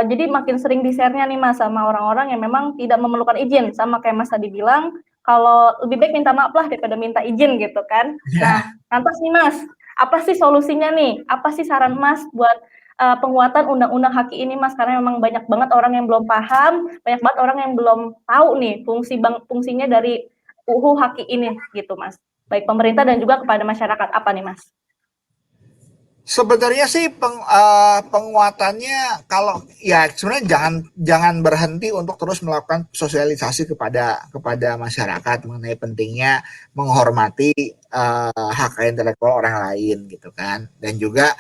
Speaker 2: jadi makin sering di-share-nya nih Mas sama orang-orang yang memang tidak memerlukan izin, sama kayak Mas tadi bilang, kalau lebih baik minta maaf lah daripada minta izin gitu kan. Nah, lantas nih Mas, apa sih solusinya nih? Apa sih saran Mas buat penguatan undang-undang HAKI ini Mas? Karena memang banyak banget orang yang belum paham, banyak banget orang yang belum tahu nih fungsinya dari UU HAKI ini gitu Mas. Baik pemerintah dan juga kepada masyarakat, apa nih Mas?
Speaker 4: Sebenarnya sih penguatannya kalau ya sebenarnya jangan berhenti untuk terus melakukan sosialisasi kepada masyarakat mengenai pentingnya menghormati hak intelektual orang lain gitu kan, dan juga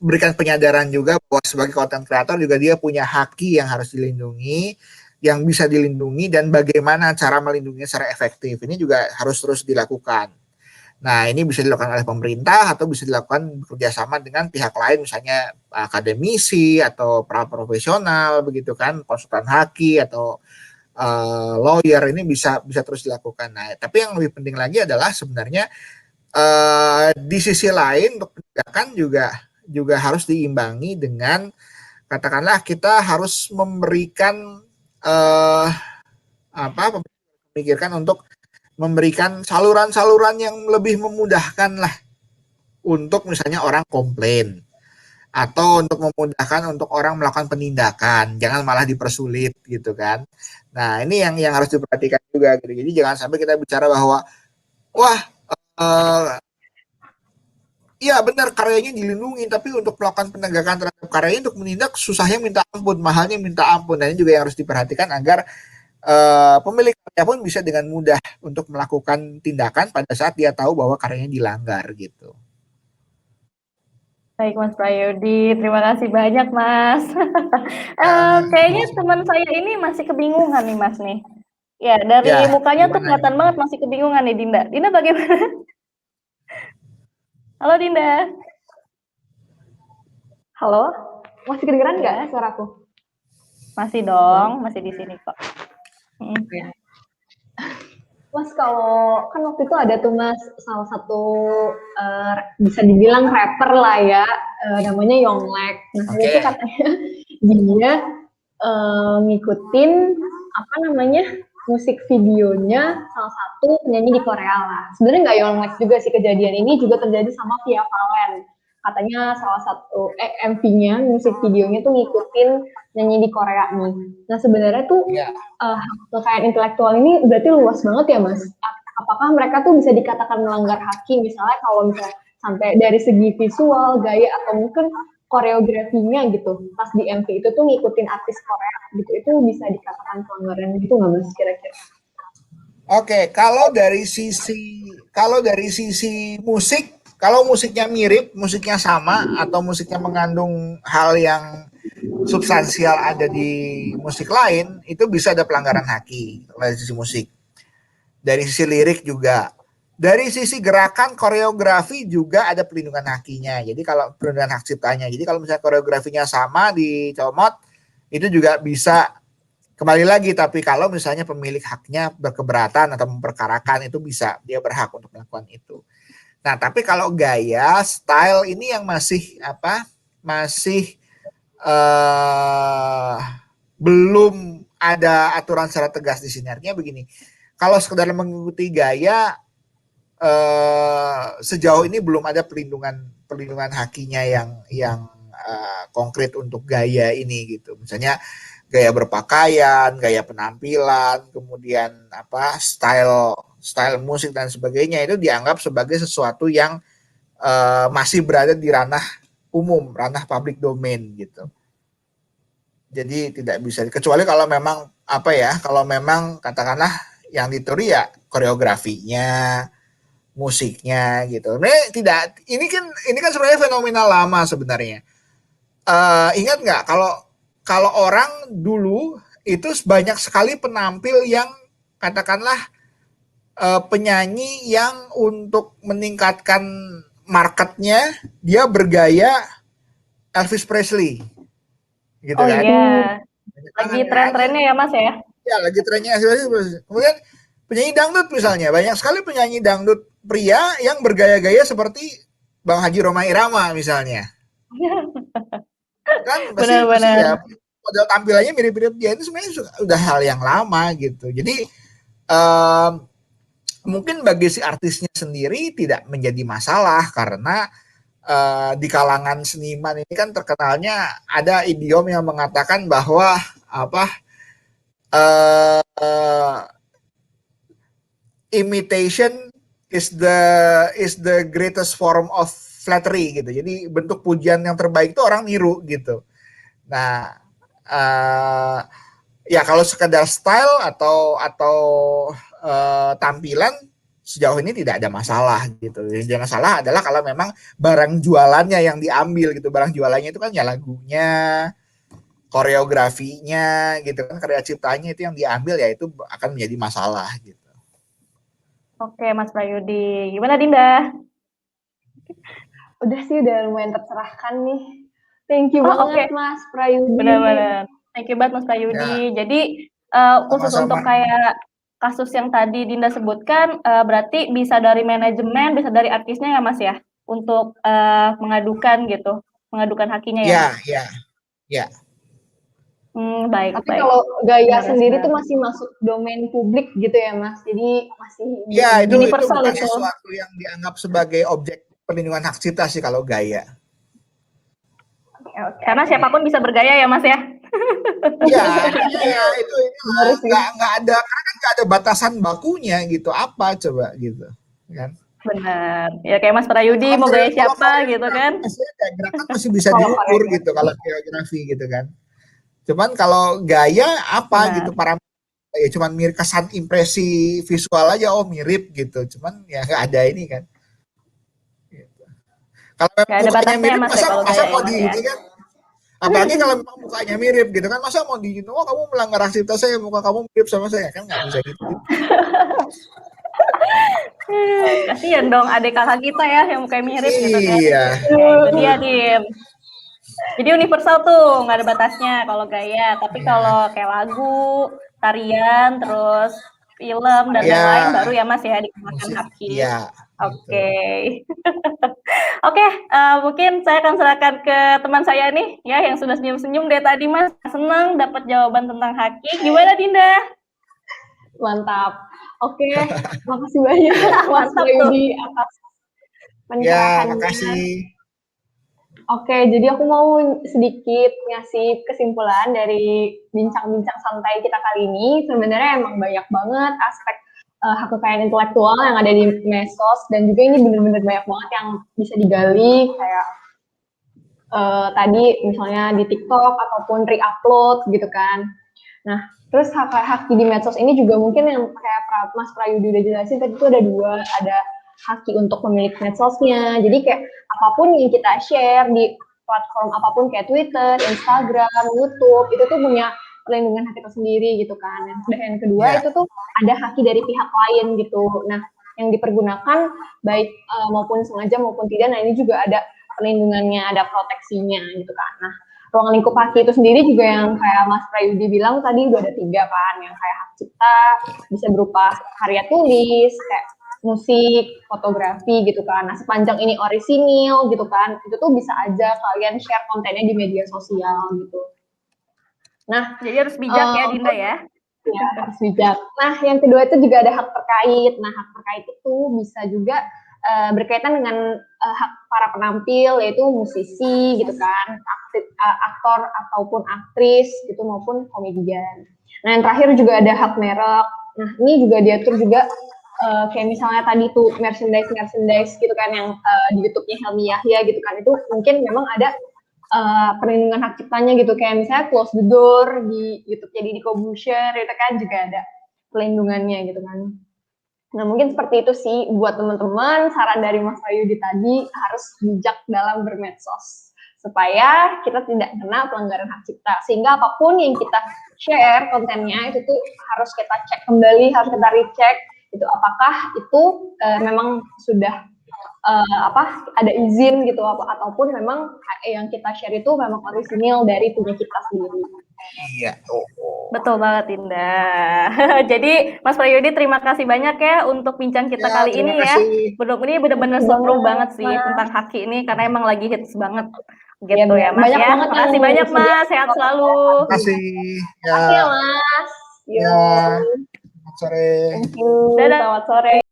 Speaker 4: berikan penyadaran juga bahwa sebagai content creator juga dia punya haki yang harus dilindungi, yang bisa dilindungi, dan bagaimana cara melindunginya secara efektif ini juga harus terus dilakukan. Nah, ini bisa dilakukan oleh pemerintah atau bisa dilakukan bekerjasama dengan pihak lain, misalnya akademisi atau para profesional, begitu kan, konsultan haki atau lawyer, ini bisa terus dilakukan. Nah, tapi yang lebih penting lagi adalah sebenarnya di sisi lain untuk penegakan juga harus diimbangi dengan katakanlah kita harus memberikan memikirkan untuk memberikan saluran-saluran yang lebih memudahkan lah untuk misalnya orang komplain atau untuk memudahkan untuk orang melakukan penindakan, jangan malah dipersulit gitu kan. Nah, ini yang harus diperhatikan juga gitu. Jadi jangan sampai kita bicara bahwa wah iya benar karyanya dilindungi, tapi untuk melakukan penegakan terhadap karyanya, untuk menindak susahnya minta ampun, mahalnya minta ampun. Dan ini juga yang harus diperhatikan agar pemilik karya pun bisa dengan mudah untuk melakukan tindakan pada saat dia tahu bahwa karyanya dilanggar gitu.
Speaker 2: Baik Mas Prayudi, terima kasih banyak Mas. Kayaknya teman saya ini masih kebingungan nih Mas nih. Ya, dari mukanya tuh kelihatan banget masih kebingungan nih Dinda. Dinda bagaimana? Halo Dinda.
Speaker 3: Halo, masih kedengeran nggak suaraku?
Speaker 2: Masih dong, masih di sini kok.
Speaker 3: Mas, kalau kan waktu itu ada tuh Mas salah satu bisa dibilang rapper lah ya, namanya Yonglek. Nah, itu katanya dia ngikutin apa namanya musik videonya salah satu penyanyi di Korea lah. Sebenarnya nggak Yonglek juga sih, kejadian ini juga terjadi sama Via Valen. Katanya salah satu MV-nya, musik videonya tuh ngikutin nyanyi di Korea nih. Nah sebenarnya tuh kekayaan intelektual ini berarti luas banget ya Mas. Apakah mereka tuh bisa dikatakan melanggar HAKI, misalnya kalau misalnya sampai dari segi visual, gaya, atau mungkin koreografinya gitu, pas di MV itu tuh ngikutin artis Korea gitu, itu bisa dikatakan pelanggaran gitu nggak Mas kira-kira?
Speaker 4: Oke, kalau dari sisi musik, kalau musiknya mirip, musiknya sama, atau musiknya mengandung hal yang substansial ada di musik lain, itu bisa ada pelanggaran HAKI dari sisi musik. Dari sisi lirik juga. Dari sisi gerakan koreografi juga ada pelindungan HAKI-nya. Jadi kalau pelindungan hak ciptanya. Jadi kalau misalnya koreografinya sama dicomot, itu juga bisa kembali lagi. Tapi kalau misalnya pemilik haknya berkeberatan atau memperkarakan, itu bisa, dia berhak untuk melakukan itu. Nah, tapi kalau gaya, style ini yang masih belum ada aturan secara tegas di sini. Artinya begini, kalau sekedar mengikuti gaya, sejauh ini belum ada pelindungan HAKI-nya yang konkret untuk gaya ini gitu. Misalnya gaya berpakaian, gaya penampilan, kemudian style musik dan sebagainya itu dianggap sebagai sesuatu yang masih berada di ranah umum, ranah public domain gitu. Jadi tidak bisa, kecuali kalau memang kalau memang katakanlah yang ditiru ya koreografinya, musiknya gitu. Ini kan sebenarnya fenomena lama sebenarnya. Ingat nggak kalau orang dulu itu banyak sekali penampil yang katakanlah penyanyi yang untuk meningkatkan marketnya dia bergaya Elvis Presley, gitu
Speaker 2: Oh
Speaker 4: kan?
Speaker 2: iya, lagi tren-trennya ya Mas ya?
Speaker 4: Ya lagi trennya Elvis Presley. Kemudian penyanyi dangdut misalnya, banyak sekali penyanyi dangdut pria yang bergaya-gaya seperti Bang Haji Rhoma Irama misalnya. Kan pasti
Speaker 2: Benar-benar.
Speaker 4: ya model tampilannya mirip-mirip dia, itu sebenarnya udah hal yang lama gitu. Jadi mungkin bagi si artisnya sendiri tidak menjadi masalah karena di kalangan seniman ini kan terkenalnya ada idiom yang mengatakan bahwa imitation is the greatest form of flattery gitu. Jadi bentuk pujian yang terbaik itu orang niru gitu. Nah, ya kalau sekedar style atau tampilan sejauh ini tidak ada masalah gitu. Yang masalah adalah kalau memang barang jualannya yang diambil gitu. Barang jualannya itu kan ya lagunya, koreografinya gitu kan, karya ciptanya itu yang diambil, ya itu akan menjadi masalah gitu.
Speaker 2: Oke, Mas Prayudi. Gimana Dinda?
Speaker 3: Udah sih, udah lumayan tercerahkan nih. Thank you banget Mas Prayudi.
Speaker 2: Benar-benar. Thank you banget Mas Prayudi.
Speaker 4: Ya.
Speaker 2: Jadi khusus untuk kayak kasus yang tadi Dinda sebutkan, berarti bisa dari manajemen, bisa dari artisnya ya Mas ya, untuk mengadukan gitu, mengadukan hakinya ya.
Speaker 4: Ya.
Speaker 2: Baik.
Speaker 3: Tapi kalau gaya sendiri tuh masih masuk domain publik gitu ya Mas. Jadi masih
Speaker 4: itu
Speaker 2: universal
Speaker 4: bukan sesuatu yang dianggap sebagai objek perlindungan hak cipta sih kalau gaya.
Speaker 2: Karena siapapun bisa bergaya ya Mas ya.
Speaker 4: Iya, itu nggak ada, karena kan nggak ada batasan bakunya gitu, apa coba gitu kan.
Speaker 2: Benar. Ya kayak Mas Prayudi mau gaya siapa gitu kan.
Speaker 4: Gerakan masih bisa diukur gitu kalau koreografi gitu kan. Cuman kalau gaya apa gitu, parameter ya cuman mirip, kesan impresi visual aja, oh mirip gitu. Cuman ya nggak ada ini kan. Gitu. Kalau mukanya mirip, masa mau di ini kan. Apalagi kalau memang mukanya mirip gitu kan, masa mau di kamu melanggar hak cipta saya, muka kamu mirip sama saya, kan nggak bisa gitu.
Speaker 2: Kasian dong adik kakak kita ya yang mukanya mirip gitu kan.
Speaker 4: Iya.
Speaker 2: Itu dia Dim. Jadi universal tuh, nggak ada batasnya kalau gaya. Tapi kalau kayak lagu, tarian, terus film dan lain-lain baru ya Mas ya dikenakan haki.
Speaker 4: Iya.
Speaker 2: Oke. Oke, mungkin saya akan serahkan ke teman saya nih ya yang sudah senyum-senyum dari tadi Mas. Senang dapat jawaban tentang haki. Gimana Dinda?
Speaker 3: Mantap. Oke, makasih banyak Mas Prayudi atas pencerahannya.
Speaker 4: Ya, makasih.
Speaker 3: Oke, jadi aku mau sedikit ngasih kesimpulan dari bincang-bincang santai kita kali ini. Sebenarnya emang banyak banget aspek hak kekayaan intelektual yang ada di medsos, dan juga ini bener-bener banyak banget yang bisa digali, kayak tadi misalnya di TikTok ataupun re-upload gitu kan. Nah, terus hak di medsos ini juga mungkin yang kayak Mas Prayudi udah jelasin tadi itu ada dua, ada haki untuk pemilik medsosnya. Jadi kayak apapun yang kita share di platform apapun kayak Twitter, Instagram, YouTube, itu tuh punya perlindungan hak kita sendiri gitu kan. Dan yang kedua itu tuh ada haki dari pihak lain gitu. Nah, yang dipergunakan baik maupun sengaja maupun tidak, nah ini juga ada perlindungannya, ada proteksinya gitu kan. Nah, ruang lingkup haki itu sendiri juga yang kayak Mas Prayudi bilang tadi udah ada 3 kan, yang kayak hak cipta, bisa berupa karya tulis, kayak musik, fotografi gitu kan. Nah, sepanjang ini orisinil gitu kan, itu tuh bisa aja kalian share kontennya di media sosial gitu. Nah,
Speaker 2: jadi harus bijak ya Dinda ya.
Speaker 3: Ya, harus bijak. Nah, yang kedua itu juga ada hak terkait. Nah, hak terkait itu bisa juga berkaitan dengan hak para penampil, yaitu musisi gitu kan, aktor ataupun aktris gitu maupun komedian. Nah, yang terakhir juga ada hak merek. Nah, ini juga diatur juga kayak misalnya tadi tuh merchandise gitu kan yang di YouTube-nya Helmi Yahya gitu kan, itu mungkin memang ada perlindungan hak ciptanya gitu, kayak misalnya Close the Door di YouTube-nya Deddy Corbuzier itu kan juga ada pelindungannya gitu kan. Nah, mungkin seperti itu sih buat teman-teman, saran dari Mas Wahyudi tadi harus bijak dalam bermedsos supaya kita tidak kena pelanggaran hak cipta, sehingga apapun yang kita share kontennya itu tuh harus kita cek kembali, harus kita recheck itu apakah itu memang sudah ada izin gitu ataupun memang yang kita share itu memang orisinil dari punya kita sendiri.
Speaker 4: Iya.
Speaker 2: Betul banget, Indah. Jadi Mas Wahyudi terima kasih banyak ya untuk bincang kita
Speaker 4: Ya,
Speaker 2: kali
Speaker 4: terima
Speaker 2: ini ya.
Speaker 4: kasih.
Speaker 2: Ini benar-benar seru banget sih tentang haki ini karena emang lagi hits banget gitu ya, Mas
Speaker 3: banyak
Speaker 2: ya.
Speaker 3: banget
Speaker 2: Makasih
Speaker 3: yang
Speaker 2: banyak
Speaker 3: bisa
Speaker 2: Mas, sehat selalu.
Speaker 4: Terima kasih.
Speaker 3: Makasih ya Mas.
Speaker 4: Ya. Selamat sore.
Speaker 3: Thank you.
Speaker 2: Dadah.
Speaker 3: Selamat sore.